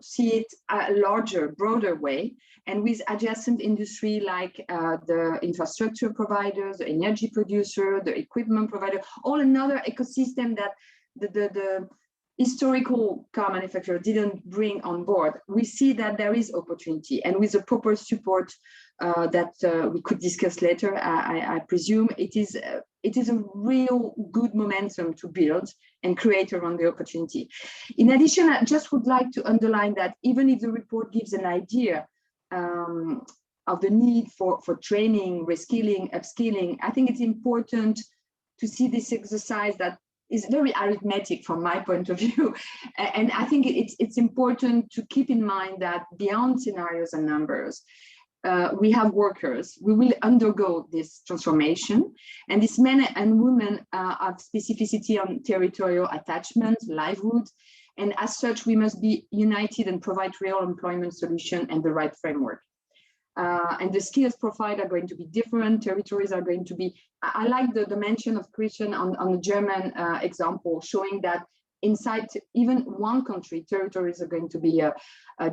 see it a larger, broader way, and with adjacent industry like the infrastructure providers, the energy producer, the equipment provider, all another ecosystem that the historical car manufacturer didn't bring on board. We see that there is opportunity, and with the proper support that we could discuss later, I presume it is a real good momentum to build and create around the opportunity. In addition, I just would like to underline that even if the report gives an idea of the need for training, reskilling, upskilling, I think it's important to see this exercise that is very arithmetic from my point of view. And I think it's important to keep in mind that beyond scenarios and numbers, we have workers. We will undergo this transformation, and these men and women have specificity on territorial attachment, livelihood, and as such, we must be united and provide real employment solution and the right framework. And the skills profile are going to be different. Territories are going to be. I like the mention of Christian on the German example, showing that inside even one country, territories are going to be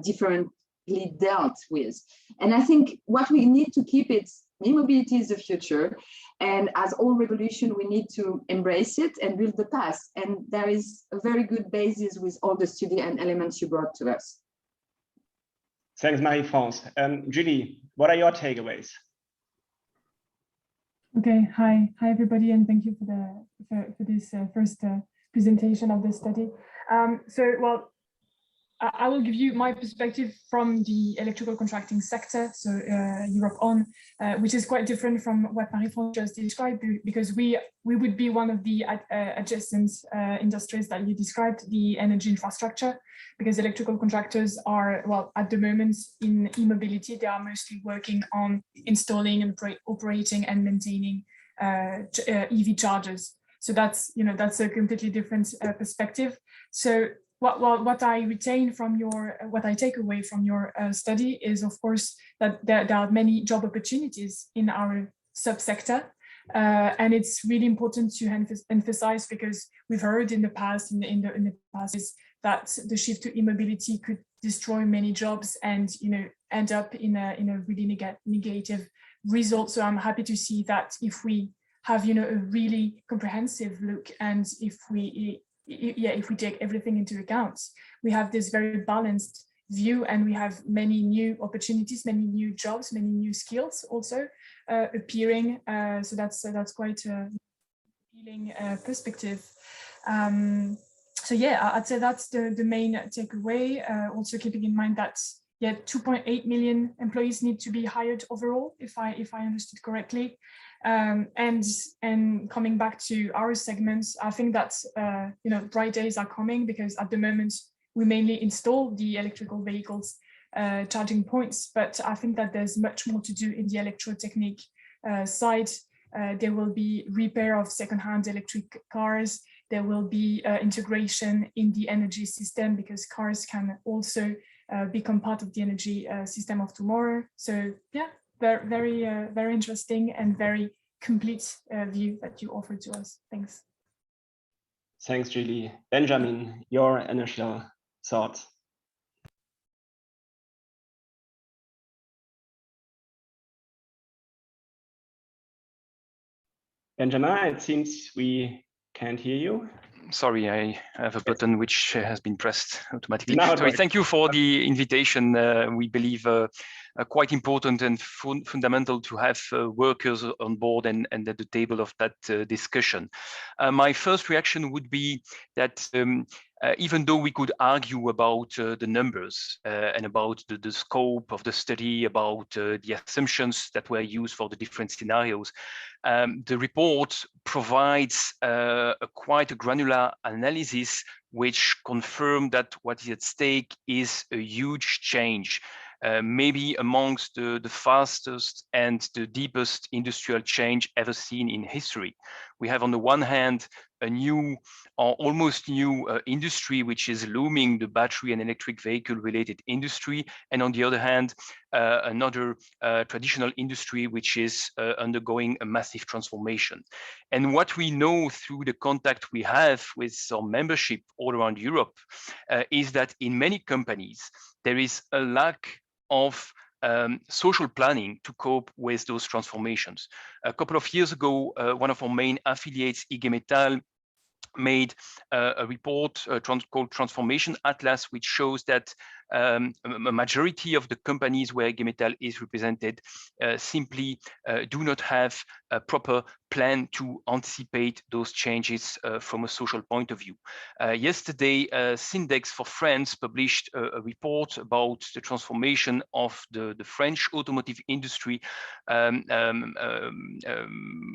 differently dealt with. And I think what we need to keep is e-mobility is the future, and as all revolution, we need to embrace it and build the past. And there is a very good basis with all the study and elements you brought to us. Thanks, Marie-France. Julie, what are your takeaways? Okay, hi everybody, and thank you for this first presentation of the study. I will give you my perspective from the electrical contracting sector, so Europe on, which is quite different from what Marie-France just described, because we would be one of the adjacent industries that you described, the energy infrastructure, because electrical contractors are, well, at the moment in e-mobility, they are mostly working on installing and operating and maintaining EV chargers. So that's, you know, that's a completely different perspective. So what I retain from your, what I take away from your study is, of course, that there are many job opportunities in our subsector. And it's really important to emphasize, because we've heard in the past, in the past, is that the shift to e-mobility could destroy many jobs and, you know, end up in a really negative result. So I'm happy to see that if we have, you know, a really comprehensive look, and if we take everything into account, we have this very balanced view, and we have many new opportunities, many new jobs, many new skills also appearing. So that's quite a appealing perspective. So yeah, I'd say that's the main takeaway. Also keeping in mind that 2.8 million employees need to be hired overall, if I understood correctly. And coming back to our segments, I think that you know, bright days are coming, because at the moment we mainly install the electrical vehicles charging points, but I think that there's much more to do in the electrotechnique side. There will be repair of secondhand electric cars. There will be integration in the energy system, because cars can also become part of the energy system of tomorrow. So yeah, very interesting and very complete view that you offered to us. Thanks. Thanks, Julie. Benjamin, your initial thoughts. Benjamin, it seems we can't hear you. Sorry, I have a button which has been pressed automatically. No, Sorry, thank you for the invitation. We believe quite important and fundamental to have workers on board and at the table of that discussion. My first reaction would be that even though we could argue about the numbers and about the scope of the study, about the assumptions that were used for the different scenarios, the report provides quite a granular analysis which confirms that what is at stake is a huge change. Maybe amongst the fastest and the deepest industrial change ever seen in history. We have on the one hand a new or almost new industry which is looming, the battery and electric vehicle related industry, and on the other hand another traditional industry which is undergoing a massive transformation. And what we know through the contact we have with some membership all around Europe is that in many companies there is a lack of social planning to cope with those transformations. A couple of years ago, one of our main affiliates, IG Metall, made a report called Transformation Atlas, which shows that a majority of the companies where IG Metall is represented simply do not have a proper plan to anticipate those changes from a social point of view. Yesterday, Syndex for France published a report about the transformation of the French automotive industry,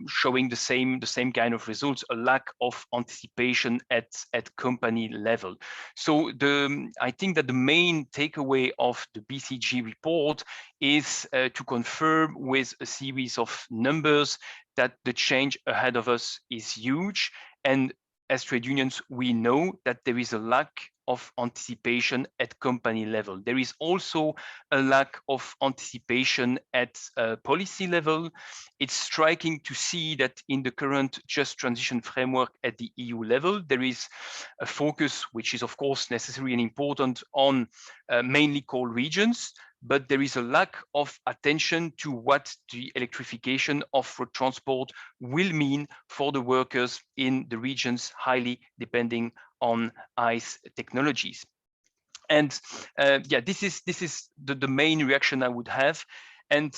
showing the same kind of results, a lack of anticipation at company level. So I think that the main takeaway of the BCG report is to confirm with a series of numbers that the change ahead of us is huge. And as trade unions, we know that there is a lack of anticipation at company level. There is also a lack of anticipation at policy level. It's striking to see that in the current just transition framework at the EU level, there is a focus, which is of course necessary and important, on mainly coal regions, but there is a lack of attention to what the electrification of road transport will mean for the workers in the regions highly depending on ICE technologies. And yeah, this is the main reaction I would have. And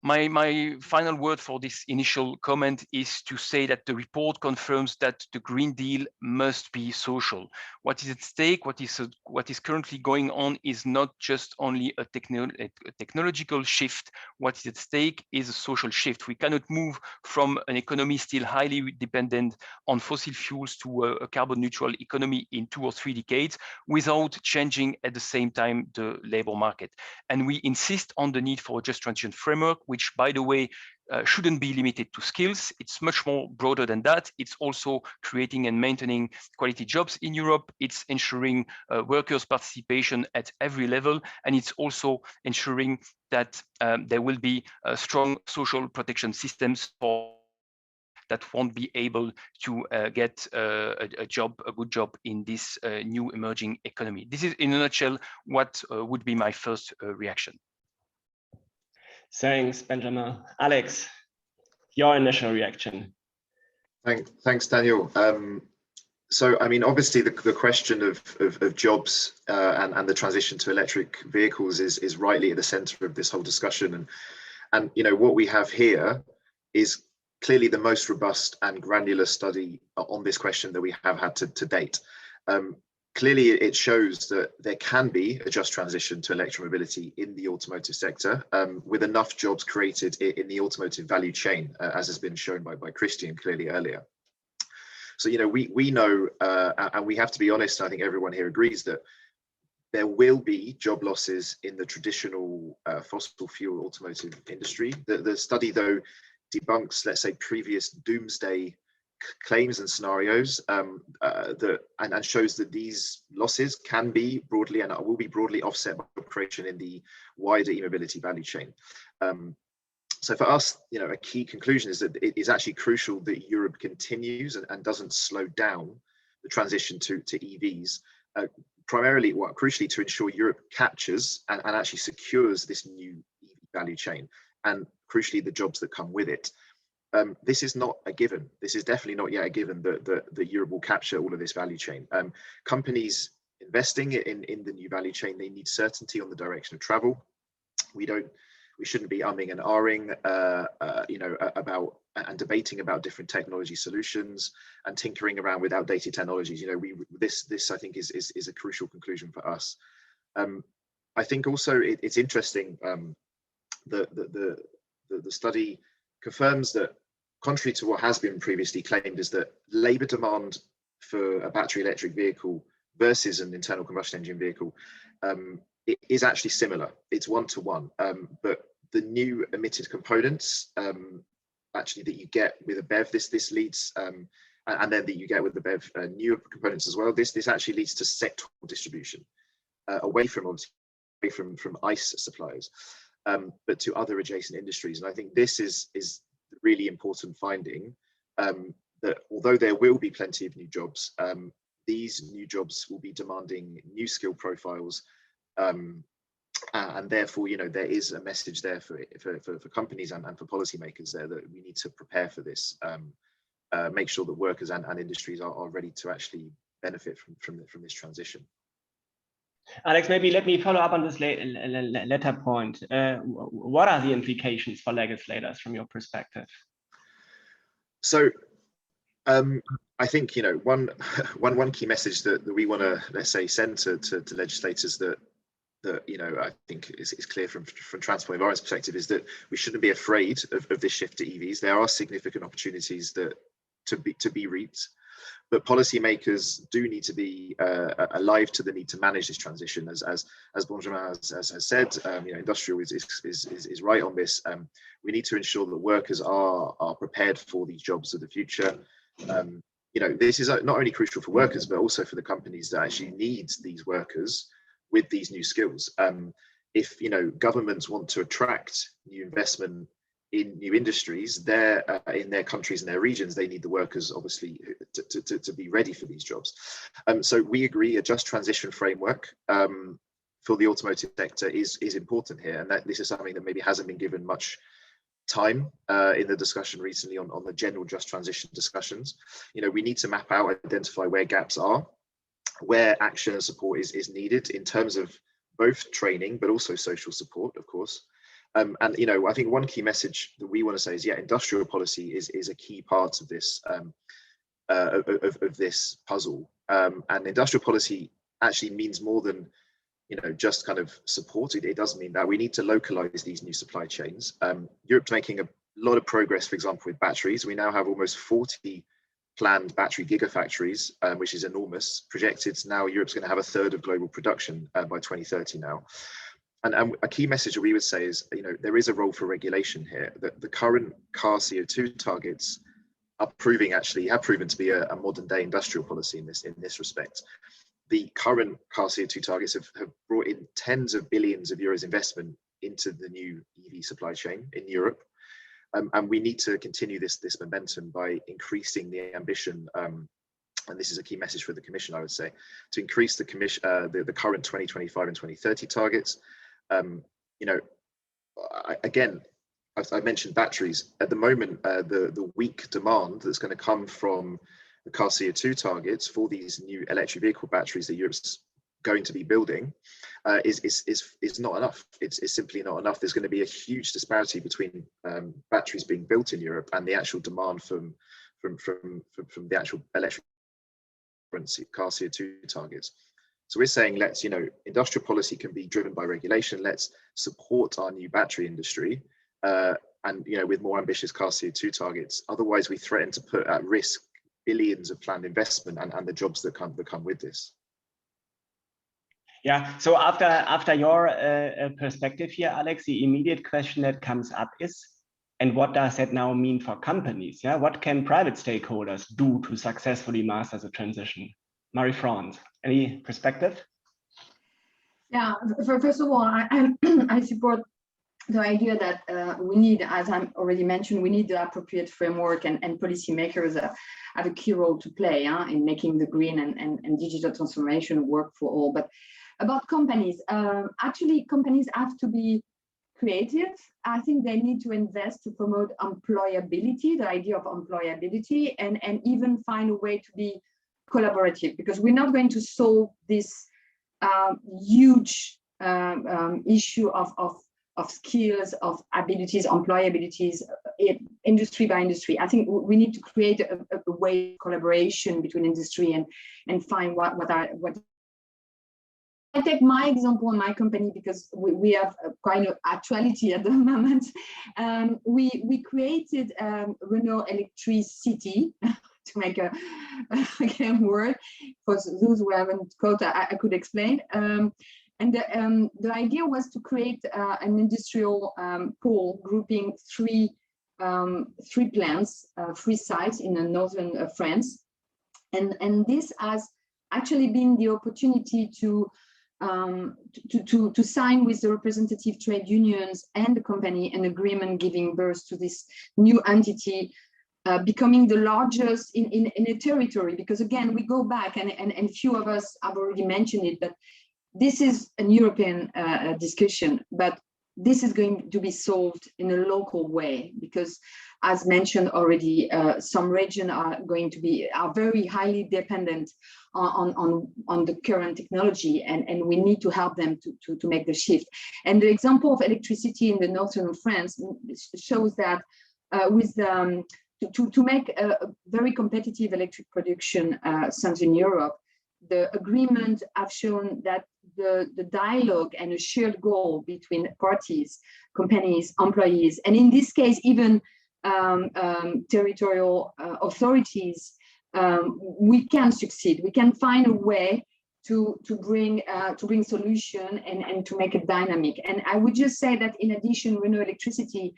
My final word for this initial comment is to say that the report confirms that the Green Deal must be social. What is at stake, what is currently going on is not just only a technological shift. What is at stake is a social shift. We cannot move from an economy still highly dependent on fossil fuels to a carbon neutral economy in 2 or 3 decades without changing at the same time the labor market. And we insist on the need for a just transition framework, which, by the way, shouldn't be limited to skills. It's much more broader than that. It's also creating and maintaining quality jobs in Europe. It's ensuring workers' participation at every level. And it's also ensuring that there will be strong social protection systems for that won't be able to get a good job in this new emerging economy. This is, in a nutshell, what would be my first reaction. Thanks, Benjamin. Alex, your initial reaction. Thanks, Daniel. So, I mean, obviously, the question of jobs and the transition to electric vehicles is rightly at the centre of this whole discussion. And you know, what we have here is clearly the most robust and granular study on this question that we have had to date. Clearly, it shows that there can be a just transition to electromobility in the automotive sector with enough jobs created in the automotive value chain, as has been shown by Christian clearly earlier. So, you know, we know, and we have to be honest, I think everyone here agrees that there will be job losses in the traditional fossil fuel automotive industry. The study, though, debunks, let's say, previous doomsday claims and scenarios and shows that these losses can be broadly and will be broadly offset by creation in the wider e-mobility value chain. So for us, you know, a key conclusion is that it is actually crucial that Europe continues and doesn't slow down the transition to EVs, primarily, crucially, to ensure Europe captures and actually secures this new EV value chain, and crucially, the jobs that come with it. This is not a given. This is definitely not yet a given that Europe will capture all of this value chain. Companies investing in the new value chain, they need certainty on the direction of travel. We shouldn't be umming and ahhing, you know, about and debating about different technology solutions and tinkering around with outdated technologies. You know, this I think is a crucial conclusion for us. I think also it's interesting. The study confirms that, contrary to what has been previously claimed, is that labour demand for a battery electric vehicle versus an internal combustion engine vehicle it is actually similar. It's 1-to-1, but the new emitted components actually that you get with a BEV, this leads, and then that you get with the BEV newer components as well. This actually leads to sectoral distribution away from ICE suppliers, but to other adjacent industries. And I think this is the really important finding, that although there will be plenty of new jobs, these new jobs will be demanding new skill profiles, and therefore, you know, there is a message there for companies and for policymakers there that we need to prepare for this, make sure that workers and industries are ready to actually benefit from this transition. Alex, maybe let me follow up on this latter point. What are the implications for legislators from your perspective? So, I think, you know, one key message that we want to, let's say, send to legislators that you know, I think is clear from Transport Environment's perspective, is that we shouldn't be afraid of this shift to EVs. There are significant opportunities to be reaped, but policymakers do need to be alive to the need to manage this transition. As Benjamin has said, you know, industrial is right on this. We need to ensure that workers are prepared for these jobs of the future. You know, this is not only crucial for workers, but also for the companies that actually need these workers with these new skills. If, you know, governments want to attract new investment in new industries, in their countries and their regions, they need the workers, obviously, to be ready for these jobs. So we agree a just transition framework for the automotive sector is important here, and that this is something that maybe hasn't been given much time in the discussion recently on the general just transition discussions. You know, we need to map out, identify where gaps are, where action and support is needed in terms of both training, but also social support, of course. And I think one key message that we want to say is, yeah, industrial policy is a key part of this of this puzzle. And industrial policy actually means more than just kind of support. It does mean that we need to localize these new supply chains. Europe's making a lot of progress, for example, with batteries. We now have almost 40 planned battery gigafactories, which is enormous. Projected now, Europe's going to have a third of global production by 2030 now. And a key message that we would say is, there is a role for regulation here. The current car CO2 targets have proven to be a modern day industrial policy in this respect. The current car CO2 targets have brought in tens of billions of euros investment into the new EV supply chain in Europe. And we need to continue this momentum by increasing the ambition, and this is a key message for the Commission, I would say, to increase the current 2025 and 2030 targets. Again, I mentioned batteries. At the moment, the weak demand that's going to come from the car CO2 targets for these new electric vehicle batteries that Europe's going to be building is not enough. It's simply not enough. There's going to be a huge disparity between batteries being built in Europe and the actual demand from the actual electric car CO2 targets. So we're saying, let's, industrial policy can be driven by regulation. Let's support our new battery industry, and with more ambitious car CO2 targets. Otherwise, we threaten to put at risk billions of planned investment and the jobs that come with this. Yeah. So after your perspective here, Alex, the immediate question that comes up is, and what does that now mean for companies? Yeah. What can private stakeholders do to successfully master the transition? Marie-France, any perspective? Yeah, first of all, I support the idea that we need, as I already mentioned, we need the appropriate framework, and policymakers have a key role to play in making the green and digital transformation work for all. But about companies, actually companies have to be creative. I think they need to invest to promote employability, the idea of employability, and even find a way to be collaborative, because we're not going to solve this huge issue of skills, of abilities, employabilities, industry by industry. I think we need to create a way of collaboration between industry and find what I take my example in my company, because we have a kind of actuality at the moment. We created Renault Electricity, to make a word for those who haven't caught. I could explain. And the idea was to create an industrial pool grouping three plants, 3 sites in the northern France, and this has actually been the opportunity to sign with the representative trade unions and the company an agreement giving birth to this new entity, becoming the largest in a territory. Because again, we go back, and few of us have already mentioned it, but this is a European discussion, but this is going to be solved in a local way, because as mentioned already, some regions are very highly dependent on the current technology, and we need to help them to make the shift. And the example of electricity in the northern France shows that to make a very competitive electric production in Europe, the agreement have shown that the dialogue and a shared goal between parties, companies, employees, and in this case, even territorial authorities, we can succeed. We can find a way to bring solution and to make it dynamic. And I would just say that in addition, Renault Electricity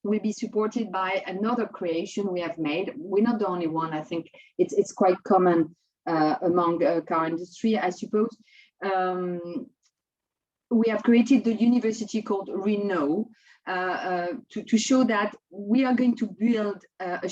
will be supported by another creation we have made. We're not the only one. I think it's quite common among car industry, I suppose. We have created the university called Renault to show that we are going to build a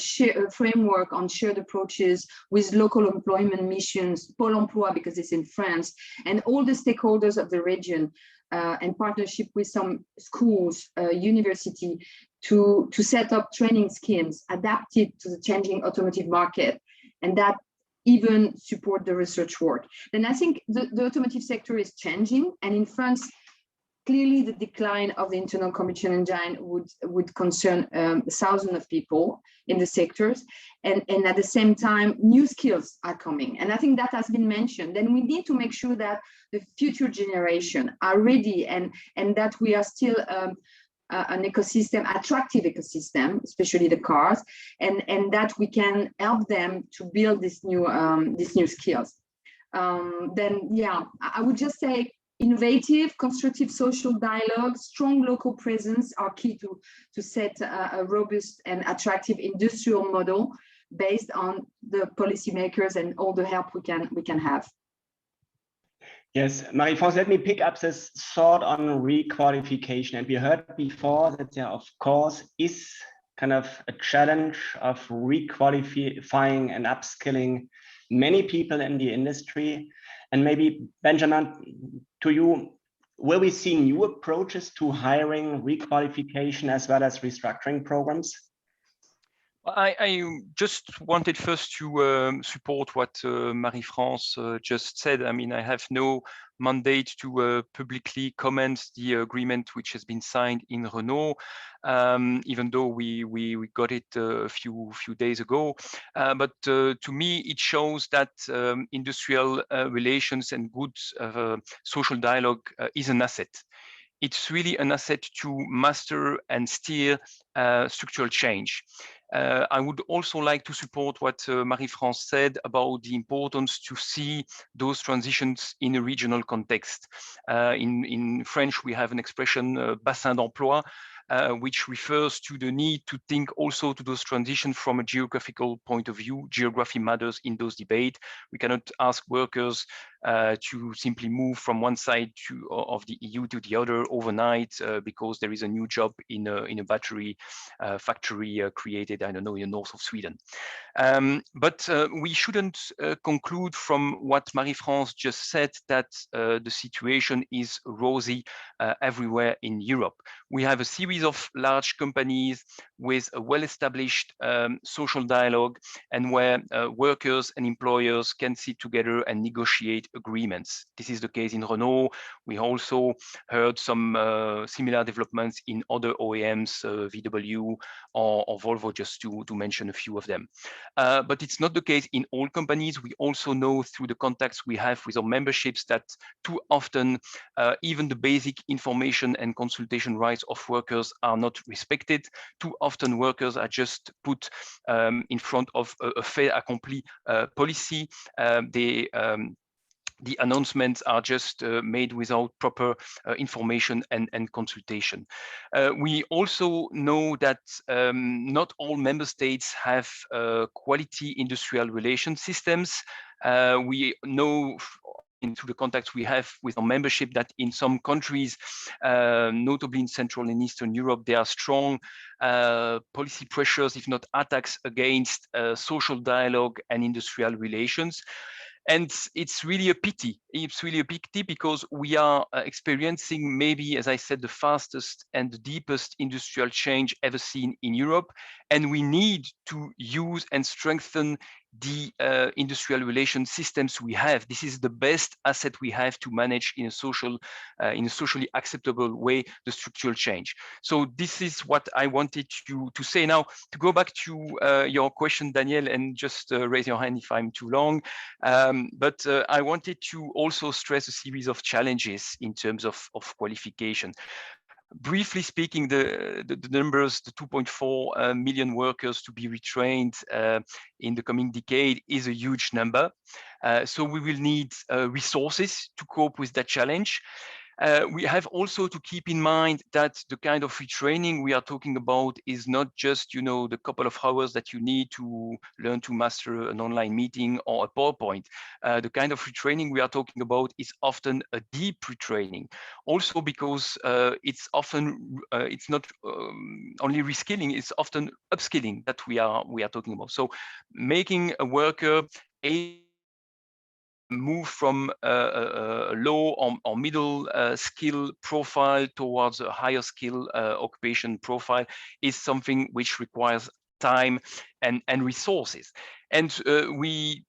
framework on shared approaches with local employment missions, Pôle emploi, because it's in France, and all the stakeholders of the region, and partnership with some schools, university, to set up training schemes adapted to the changing automotive market, and that even support the research work. Then I think the automotive sector is changing, and in France, clearly the decline of the internal combustion engine would concern thousands of people in the sectors, and at the same time new skills are coming, and I think that has been mentioned. Then we need to make sure that the future generation are ready, and that we are still an ecosystem, attractive ecosystem, especially the cars, and that we can help them to build these new skills. Then yeah, I would just say innovative, constructive social dialogue, strong local presence are key to set a robust and attractive industrial model based on the policymakers and all the help we can have. Yes, Marie-France, let me pick up this thought on requalification. And we heard before that there, of course, is kind of a challenge of requalifying and upskilling many people in the industry. And maybe, Benjamin, to you, will we see new approaches to hiring, requalification, as well as restructuring programs? I just wanted first to support what Marie-France just said. I mean, I have no mandate to publicly comment the agreement which has been signed in Renault, even though we got it a few days ago. But to me, it shows that industrial relations and good social dialogue is an asset. It's really an asset to master and steer structural change. I would also like to support what Marie-France said about the importance to see those transitions in a regional context. In French, we have an expression, bassin d'emploi, which refers to the need to think also to those transitions from a geographical point of view. Geography matters in those debates. We cannot ask workers to simply move from one side of the EU to the other overnight because there is a new job in a battery factory created, I don't know, in the north of Sweden. But we shouldn't conclude from what Marie-France just said that the situation is rosy everywhere in Europe. We have a series of large companies with a well-established social dialogue, and where workers and employers can sit together and negotiate agreements. This is the case in Renault. We also heard some similar developments in other OEMs, VW or Volvo, just to mention a few of them. But it's not the case in all companies. We also know through the contacts we have with our memberships that too often even the basic information and consultation rights of workers are not respected. Too often workers are just put in front of a fait accompli policy. The announcements are just made without proper information and consultation. We also know that not all member states have quality industrial relation systems. We know into the contacts we have with our membership that in some countries, notably in Central and Eastern Europe, there are strong policy pressures, if not attacks, against social dialogue and industrial relations. And it's really a pity. It's really a pity because we are experiencing maybe, as I said, the fastest and the deepest industrial change ever seen in Europe. And we need to use and strengthen the industrial relation systems we have. This is the best asset we have to manage in a socially acceptable way the structural change. So this is what I wanted to say. Now, to go back to your question, Daniel, and just raise your hand if I'm too long. But I wanted to also stress a series of challenges in terms of qualification. Briefly speaking, the numbers, the 2.4 million workers to be retrained in the coming decade is a huge number. So we will need resources to cope with that challenge. We have also to keep in mind that the kind of retraining we are talking about is not just, you know, the couple of hours that you need to learn to master an online meeting or a PowerPoint. The kind of retraining we are talking about is often a deep retraining. Also because it's often, it's not only reskilling, it's often upskilling that we are talking about. So making a worker move from a low or middle skill profile towards a higher skill occupation profile is something which requires time and resources. And we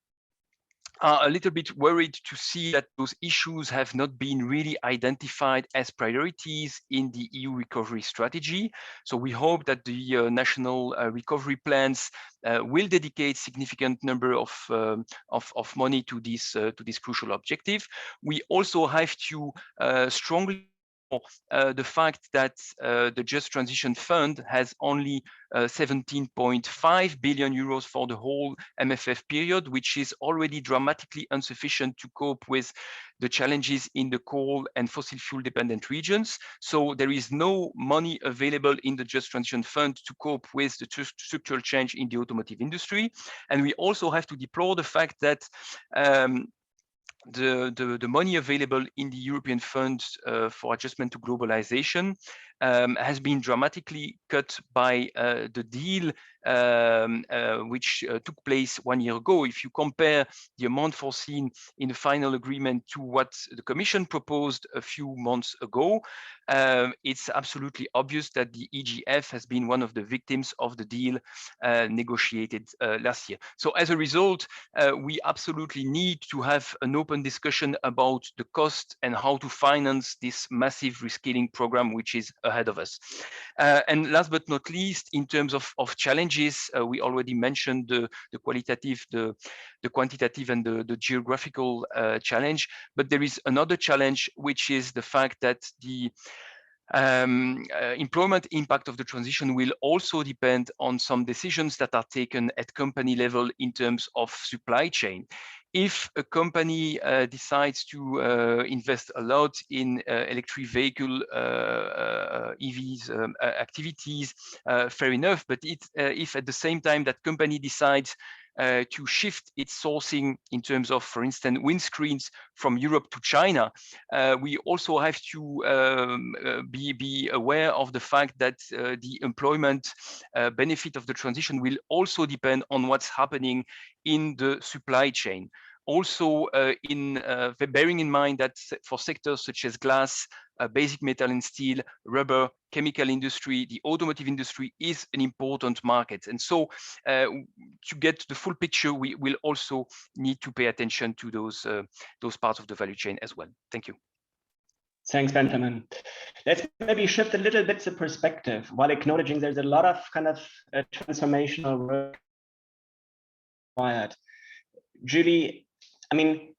are a little bit worried to see that those issues have not been really identified as priorities in the EU recovery strategy. So we hope that the national recovery plans will dedicate significant number of money to this crucial objective. We also have to strongly the fact that the Just Transition Fund has only 17.5 billion euros for the whole MFF period, which is already dramatically insufficient to cope with the challenges in the coal and fossil fuel dependent regions. So there is no money available in the Just Transition Fund to cope with the structural change in the automotive industry. And we also have to deplore the fact that the money available in the European Fund for Adjustment to Globalization has been dramatically cut by the deal which took place 1 year ago. If you compare the amount foreseen in the final agreement to what the Commission proposed a few months ago, it's absolutely obvious that the EGF has been one of the victims of the deal negotiated last year. So as a result, we absolutely need to have an open discussion about the cost and how to finance this massive reskilling program which is ahead of us. And last but not least, in terms of challenges, we already mentioned the qualitative, the quantitative and the geographical challenge, but there is another challenge, which is the fact that the employment impact of the transition will also depend on some decisions that are taken at company level in terms of supply chain. If a company decides to invest a lot in electric vehicle EVs activities, fair enough, but if at the same time that company decides to shift its sourcing in terms of, for instance, windscreens from Europe to China, we also have to be aware of the fact that the employment benefit of the transition will also depend on what's happening in the supply chain. Also, bearing in mind that for sectors such as glass, basic metal and steel, rubber, chemical industry, the automotive industry is an important market. And so to get the full picture, we will also need to pay attention to those parts of the value chain as well. Thank you. Thanks, Benjamin. Let's maybe shift a little bit the perspective while acknowledging there's a lot of kind of transformational work required. Julie, I mean,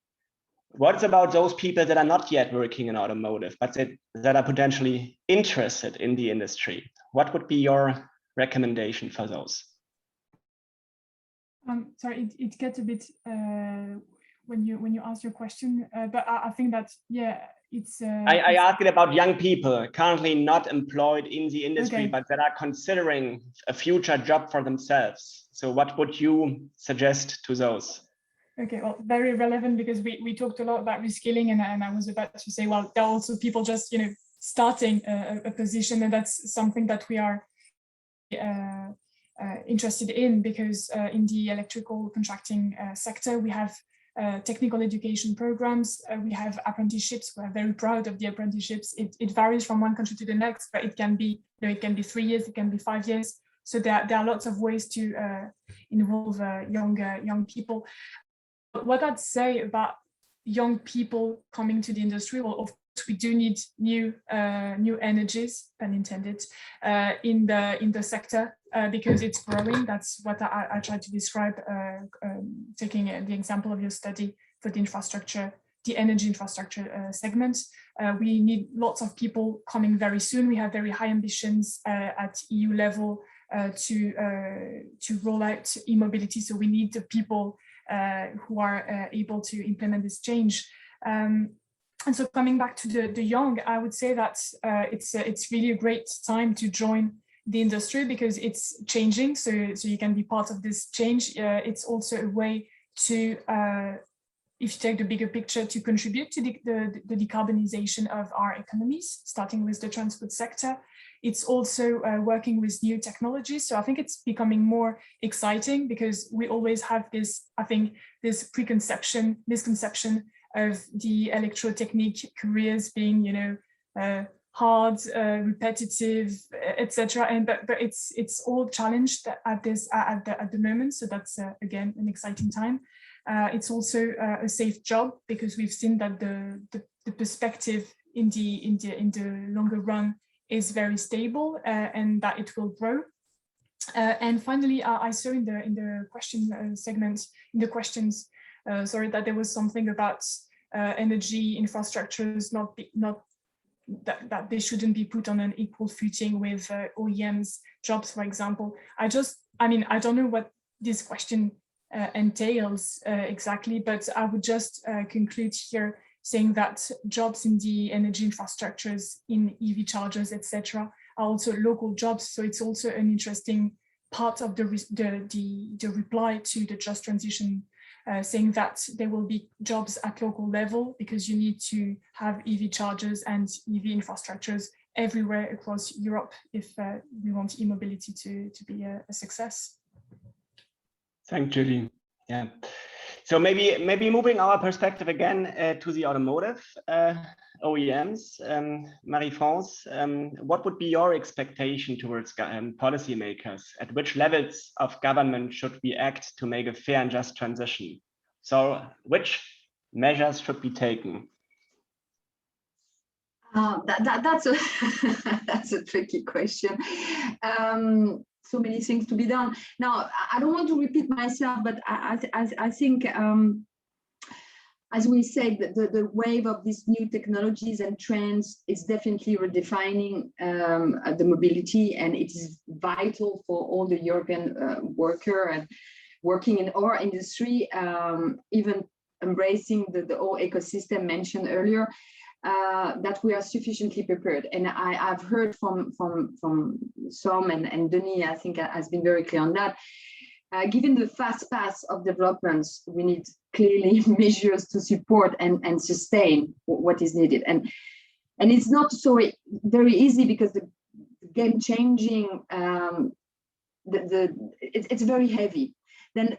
what's about those people that are not yet working in automotive, but that are potentially interested in the industry? What would be your recommendation for those? Sorry, it gets a bit when you ask your question, but I think that, yeah, it's. I asked it about young people currently not employed in the industry, okay, but that are considering a future job for themselves. So what would you suggest to those? Okay, well, very relevant, because we talked a lot about reskilling, and I was about to say, well, there are also people just starting a position, and that's something that we are interested in, because in the electrical contracting sector we have technical education programs, we have apprenticeships. We're very proud of the apprenticeships. It varies from one country to the next, but it can be 3 years, it can be 5 years. So there are lots of ways to involve young people. What I'd say about young people coming to the industry, well, of course, we do need new energies, pun intended, in the sector, because it's growing. That's what I tried to describe, taking the example of your study for the infrastructure, the energy infrastructure segment. We need lots of people coming very soon. We have very high ambitions at EU level to roll out e-mobility. So we need the people who are able to implement this change. And so coming back to the young, I would say that it's really a great time to join the industry, because it's changing. So you can be part of this change. It's also a way to, if you take the bigger picture, to contribute to the decarbonization of our economies, starting with the transport sector. It's also working with new technologies. So I think it's becoming more exciting, because we always have this, I think, this misconception of the electrotechnique careers being, hard, repetitive, etc. And but it's all challenged at the moment. So that's again an exciting time. It's also a safe job, because we've seen that the perspective in the longer run is very stable, and that it will grow. And finally, I saw in the question segment, in the questions, sorry, that there was something about energy infrastructures that they shouldn't be put on an equal footing with OEMs jobs, for example. I don't know what this question entails exactly, but I would just conclude here saying that jobs in the energy infrastructures, in EV chargers, etc., are also local jobs. So it's also an interesting part of the reply to the Just Transition, saying that there will be jobs at local level, because you need to have EV chargers and EV infrastructures everywhere across Europe if we want e-mobility to be a success. Thanks, Julie. Yeah. So maybe moving our perspective again to the automotive OEMs, Marie-France, what would be your expectation towards policymakers? At which levels of government should we act to make a fair and just transition? So which measures should be taken? That's a tricky question. So many things to be done. Now, I don't want to repeat myself, but I think, as we said, the wave of these new technologies and trends is definitely redefining the mobility, and it is vital for all the European worker and working in our industry, even embracing the whole ecosystem mentioned earlier. That we are sufficiently prepared, and I've heard from some, and Denis, I think, has been very clear on that. Given the fast pace of developments, we need clearly measures to support and sustain what is needed, and it's not so very easy, because the game changing, it's very heavy. Then,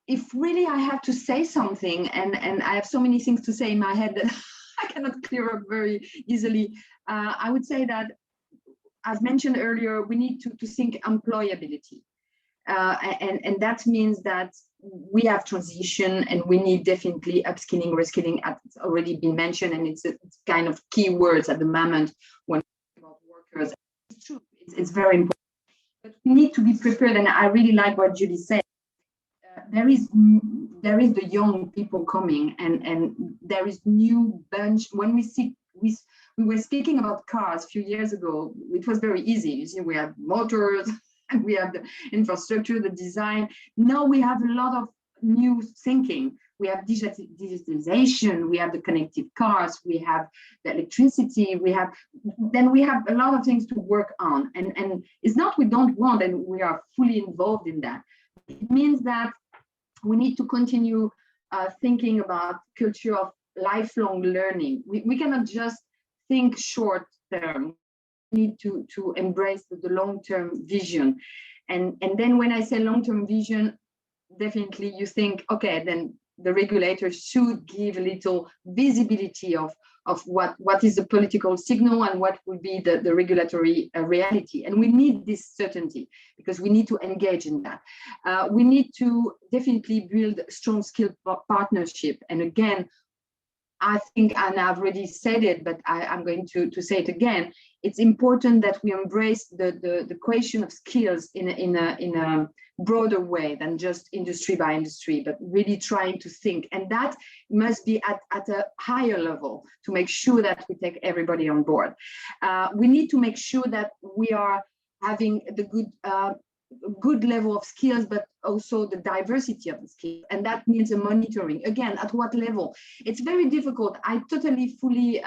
if really I have to say something, and I have so many things to say in my head that I cannot clear up very easily. I would say that, as mentioned earlier, we need to think employability. And that means that we have transition, and we need definitely upskilling, reskilling, as it's already been mentioned, and it's kind of key words at the moment when we talk about workers. It's true, it's very important. But we need to be prepared, and I really like what Julie said. There is the young people coming, and there is new bunch. When we were speaking about cars a few years ago, it was very easy. You see, we have motors, and we have the infrastructure, the design. Now we have a lot of new thinking. We have digitalization, we have the connected cars, we have the electricity, we have a lot of things to work on. And it's not we don't want, and we are fully involved in that. It means that we need to continue thinking about culture of lifelong learning. We cannot just think short term. We need to embrace the long-term vision. And then when I say long-term vision, definitely you think, okay, then the regulators should give a little visibility of what is the political signal and what will be the regulatory reality. And we need this certainty, because we need to engage in that. We need to definitely build strong skill partnership. And again, I think, and I've already said it, but I'm going to say it again, it's important that we embrace the question of skills in a broader way than just industry by industry, but really trying to think. And that must be at a higher level to make sure that we take everybody on board. We need to make sure that we are having the good level of skills, but also the diversity of the skills. And that means a monitoring. Again, at what level? It's very difficult. I totally fully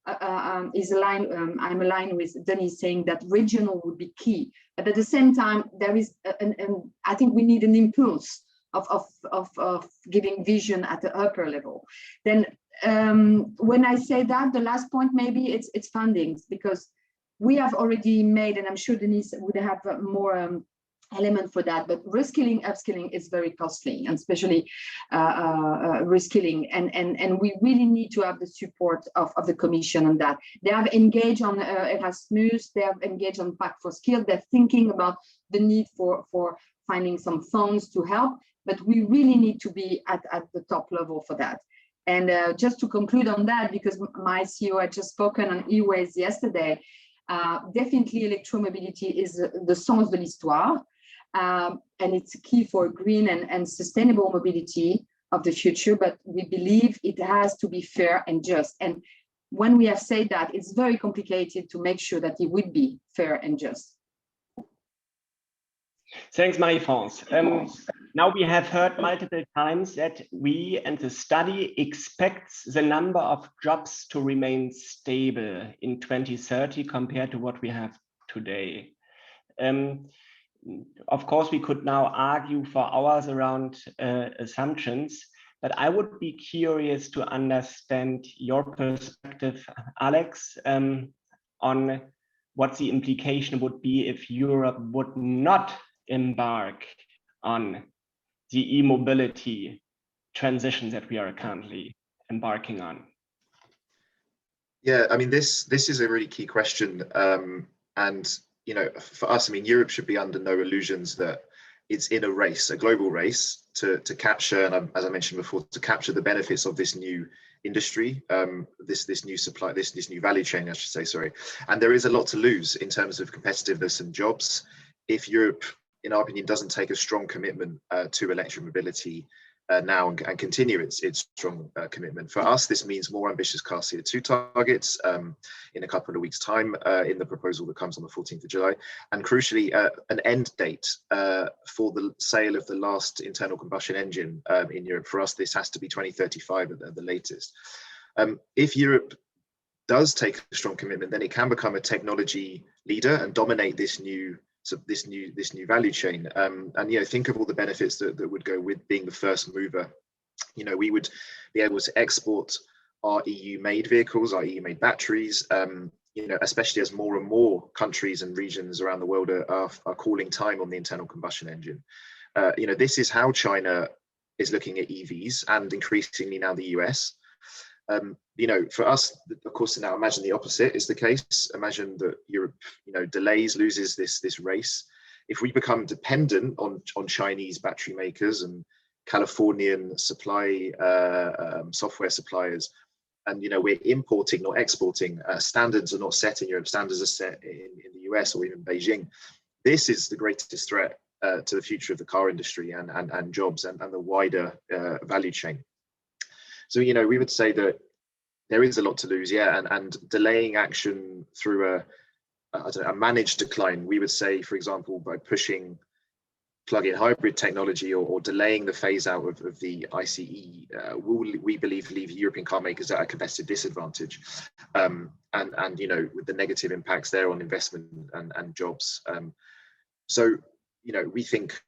I'm aligned with Denis saying that regional would be key. But at the same time, there is, I think we need an impulse of giving vision at the upper level. Then when I say that, the last point, maybe it's fundings, because we have already made, and I'm sure Denise would have more element for that, but reskilling, upskilling is very costly, and especially reskilling, and we really need to have the support of the Commission on that. They have engaged on Erasmus, they have engaged on Pact for Skills, they're thinking about the need for finding some funds to help, but we really need to be at the top level for that. And just to conclude on that, because my CEO had just spoken on e-waste yesterday, definitely electromobility is the sens de l'histoire, and it's key for green and sustainable mobility of the future, but we believe it has to be fair and just. And when we have said that, it's very complicated to make sure that it would be fair and just. Thanks, Marie-France. Now we have heard multiple times that we and the study expects the number of jobs to remain stable in 2030 compared to what we have today. Of course, we could now argue for hours around assumptions, but I would be curious to understand your perspective, Alex, on what the implication would be if Europe would not embark on the e-mobility transition that we are currently embarking on. Yeah, I mean, this is a really key question. And, you know, for us, I mean, Europe should be under no illusions that it's in a race, a global race to capture, and as I mentioned before, to capture the benefits of this new industry, this new supply, this new value chain, I should say, sorry. And there is a lot to lose in terms of competitiveness and jobs if Europe, in our opinion, doesn't take a strong commitment to electromobility now and continue its strong commitment. For us, this means more ambitious car CO2 targets in a couple of weeks' time in the proposal that comes on the 14th of July. And crucially, an end date for the sale of the last internal combustion engine in Europe. For us, this has to be 2035 at the latest. If Europe does take a strong commitment, then it can become a technology leader and dominate this new value chain, and you know, think of all the benefits that would go with being the first mover. You know, we would be able to export our EU-made vehicles, our EU-made batteries, you know, especially as more and more countries and regions around the world are calling time on the internal combustion engine. You know, this is how China is looking at EVs, and increasingly now the US. You know, for us, of course, now imagine the opposite is the case. Imagine that Europe, you know, loses this race. If we become dependent on Chinese battery makers and Californian supply software suppliers, and you know, we're importing, not exporting, standards are not set in Europe, standards are set in the US or even Beijing. This is the greatest threat to the future of the car industry and jobs and the wider value chain. So, you know, we would say that there is a lot to lose, yeah, and delaying action through a managed decline. We would say, for example, by pushing plug-in hybrid technology or delaying the phase out of the ICE, we believe leave European car makers at a competitive disadvantage, and you know, with the negative impacts there on investment and jobs. So, you know, we think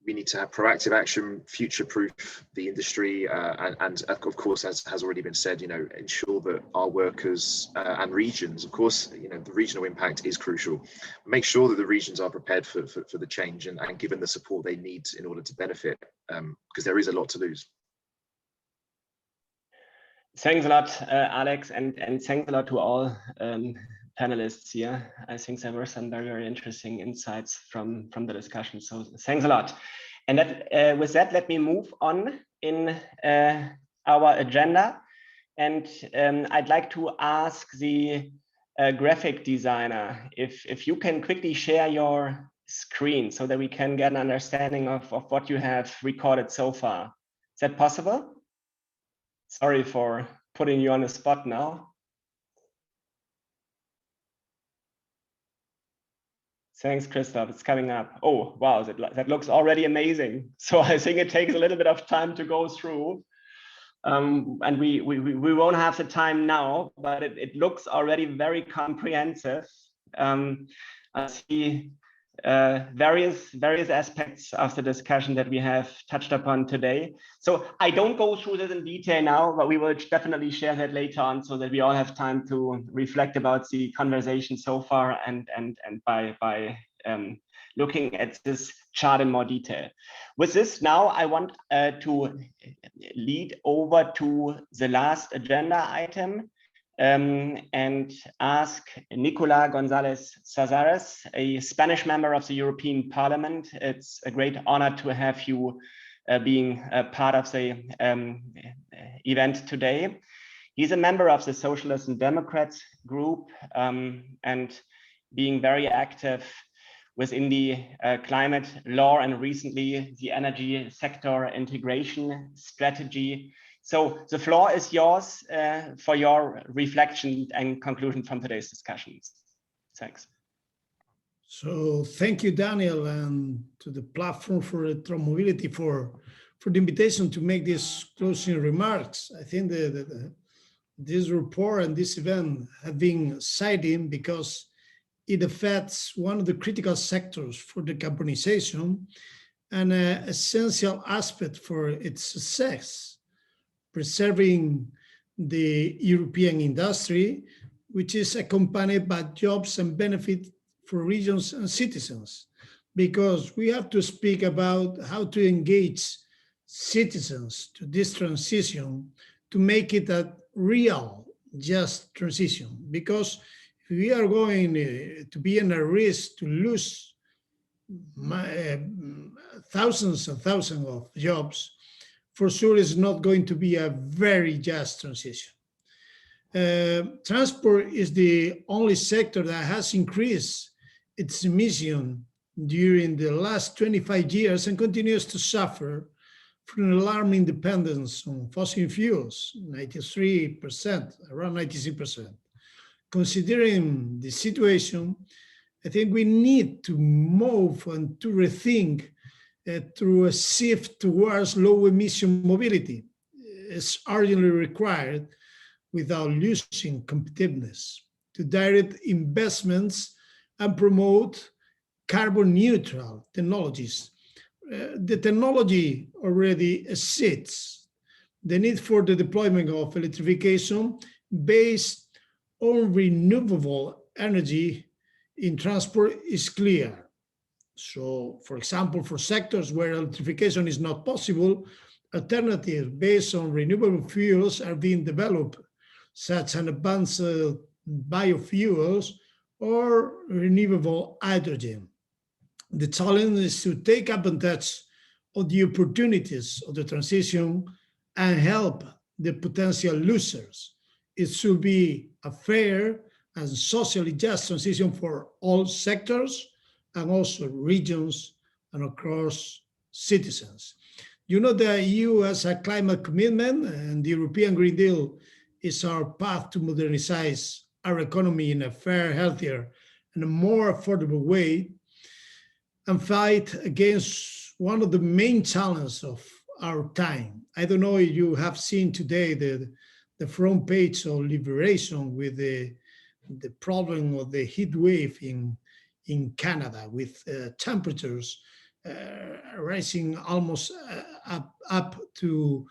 we need to have proactive action, future-proof the industry, and of course, as has already been said, you know, ensure that our workers and regions, of course, you know, the regional impact is crucial. Make sure that the regions are prepared for the change and given the support they need in order to benefit, because there is a lot to lose. Thanks a lot, Alex, and thanks a lot to all panelists here. I think there were some very interesting insights from the discussion. So thanks a lot. And that, with that, let me move on in our agenda. And I'd like to ask the graphic designer if you can quickly share your screen so that we can get an understanding of what you have recorded so far. Is that possible? Sorry for putting you on the spot now. Thanks, Christoph. It's coming up. Oh, wow, that looks already amazing. So I think it takes a little bit of time to go through. And we won't have the time now, but it looks already very comprehensive. I see various aspects of the discussion that we have touched upon today. So I don't go through this in detail now, but we will definitely share that later on so that we all have time to reflect about the conversation so far and by looking at this chart in more detail. With this, now I want to lead over to the last agenda item, and ask Nicola González Casares, a Spanish member of the European Parliament. It's a great honor to have you being a part of the event today. He's a member of the Socialists and Democrats group and being very active within the climate law and recently the energy sector integration strategy. So the floor is yours for your reflection and conclusion from today's discussions. Thanks. So thank you, Daniel, and to the platform for Electromobility for the invitation to make these closing remarks. I think this report and this event have been exciting because it affects one of the critical sectors for decarbonization and an essential aspect for its success, preserving the European industry, which is accompanied by jobs and benefits for regions and citizens, because we have to speak about how to engage citizens to this transition to make it a real, just transition, because we are going to be in a risk to lose thousands and thousands of jobs. For sure, it's not going to be a very just transition. Transport is the only sector that has increased its emission during the last 25 years and continues to suffer from an alarming dependence on fossil fuels, 93%, around 96%. Considering the situation, I think we need to move and to rethink through a shift towards low emission mobility. It's urgently required without losing competitiveness to direct investments and promote carbon neutral technologies. The technology already exists. The need for the deployment of electrification based on renewable energy in transport is clear. So, for example, for sectors where electrification is not possible, alternatives based on renewable fuels are being developed, such as advanced biofuels or renewable hydrogen. The challenge is to take advantage of the opportunities of the transition and help the potential losers. It should be a fair and socially just transition for all sectors and also regions and across citizens. You know, the EU has a climate commitment, and the European Green Deal is our path to modernize our economy in a fair, healthier, and a more affordable way, and fight against one of the main challenges of our time. I don't know if you have seen today the front page of Liberation with the problem of the heat wave in Canada, with temperatures rising almost up to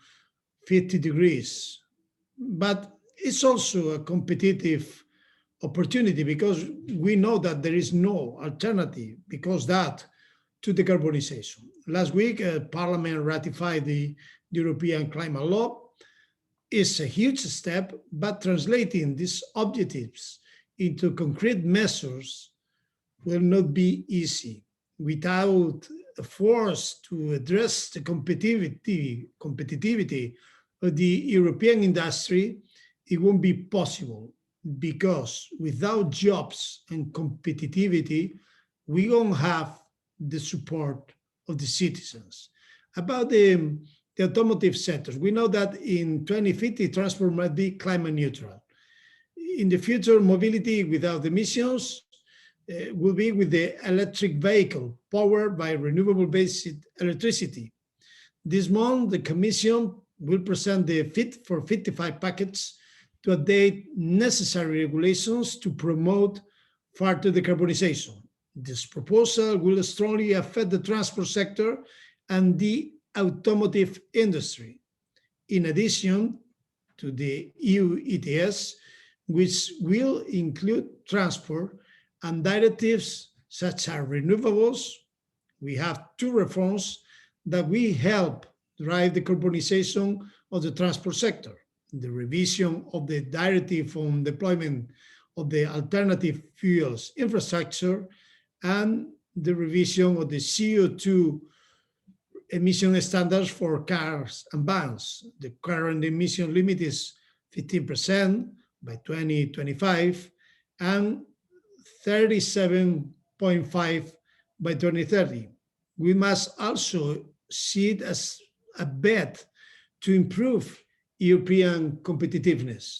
50 degrees. But it's also a competitive opportunity because we know that there is no alternative to decarbonization. Last week, Parliament ratified the European climate law. It's a huge step, but translating these objectives into concrete measures will not be easy. Without a force to address the competitivity of the European industry, it won't be possible, because without jobs and competitivity, we won't have the support of the citizens. About the automotive sectors, we know that in 2050, transport might be climate neutral. In the future, mobility without emissions will be with the electric vehicle powered by renewable-based electricity. This month, the Commission will present the Fit for 55 package to update necessary regulations to promote further decarbonization. This proposal will strongly affect the transport sector and the automotive industry, in addition to the EU ETS, which will include transport and directives such as renewables. We have two reforms that will help drive the decarbonization of the transport sector: the revision of the directive on deployment of the alternative fuels infrastructure and the revision of the CO2 emission standards for cars and vans. The current emission limit is 15% by 2025 and 37.5 by 2030. We must also see it as a bet to improve European competitiveness.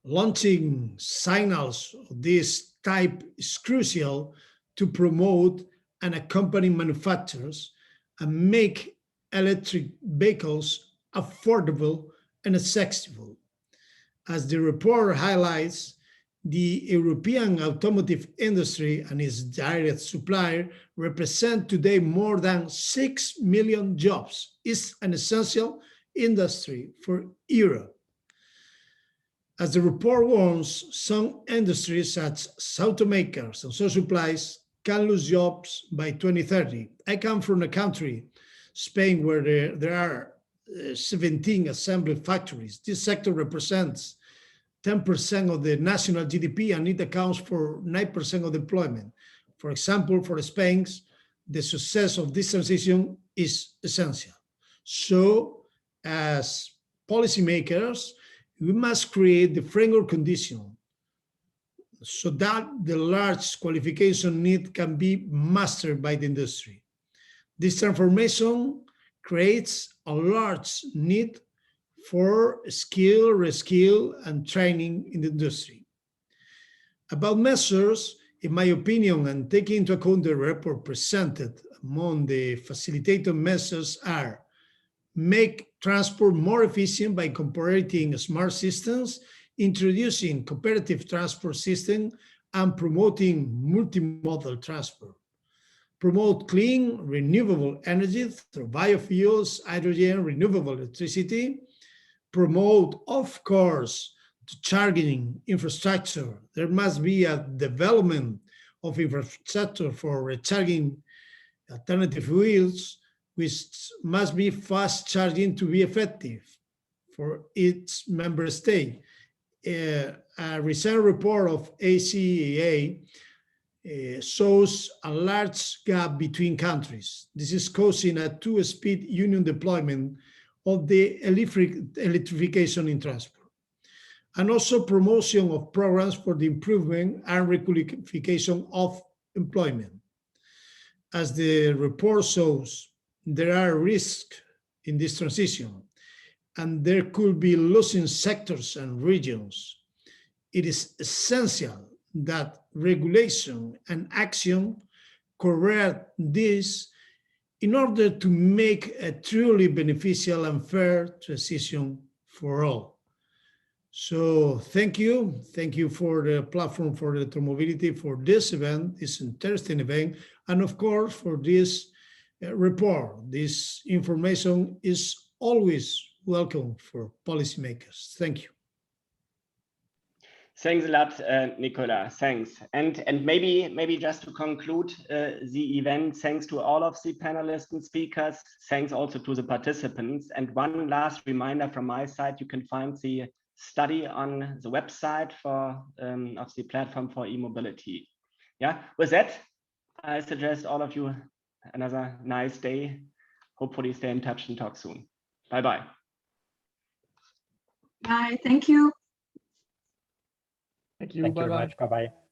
Launching signals of this type is crucial to promote and accompany manufacturers and make electric vehicles affordable and accessible. As the report highlights, the European automotive industry and its direct supplier represent today more than 6 million jobs. It's an essential industry for Europe. As the report warns, some industries such as automakers and social supplies can lose jobs by 2030. I come from a country, Spain, where there are 17 assembly factories. This sector represents 10% of the national GDP and it accounts for 9% of employment. For example, for Spain, the success of this transition is essential. So, as policymakers, we must create the framework condition so that the large qualification need can be mastered by the industry. This transformation creates a large need for skill, reskill, and training in the industry. About measures, in my opinion, and taking into account the report presented, among the facilitated measures are: make transport more efficient by incorporating smart systems, introducing cooperative transport system, and promoting multimodal transport. Promote clean, renewable energy through biofuels, hydrogen, renewable electricity. Promote, of course, the charging infrastructure. There must be a development of infrastructure for recharging alternative fuels, which must be fast charging to be effective for each member state. A recent report of ACEA shows a large gap between countries. This is causing a two-speed union deployment of the electrification in transport, and also promotion of programs for the improvement and requalification of employment. As the report shows, there are risks in this transition, and there could be losing sectors and regions. It is essential that regulation and action correct this in order to make a truly beneficial and fair transition for all. So thank you. Thank you for the platform for electromobility for this event, this interesting event, and of course for this report. This information is always welcome for policymakers. Thank you. Thanks a lot, Nicola. Thanks. And maybe just to conclude the event, thanks to all of the panelists and speakers. Thanks also to the participants. And one last reminder from my side: you can find the study on the website for of the platform for e-mobility. Yeah. With that, I suggest all of you another nice day. Hopefully, stay in touch and talk soon. Bye bye. Bye. Thank you. Thank you. Thank you very Bye-bye. much. Bye-bye.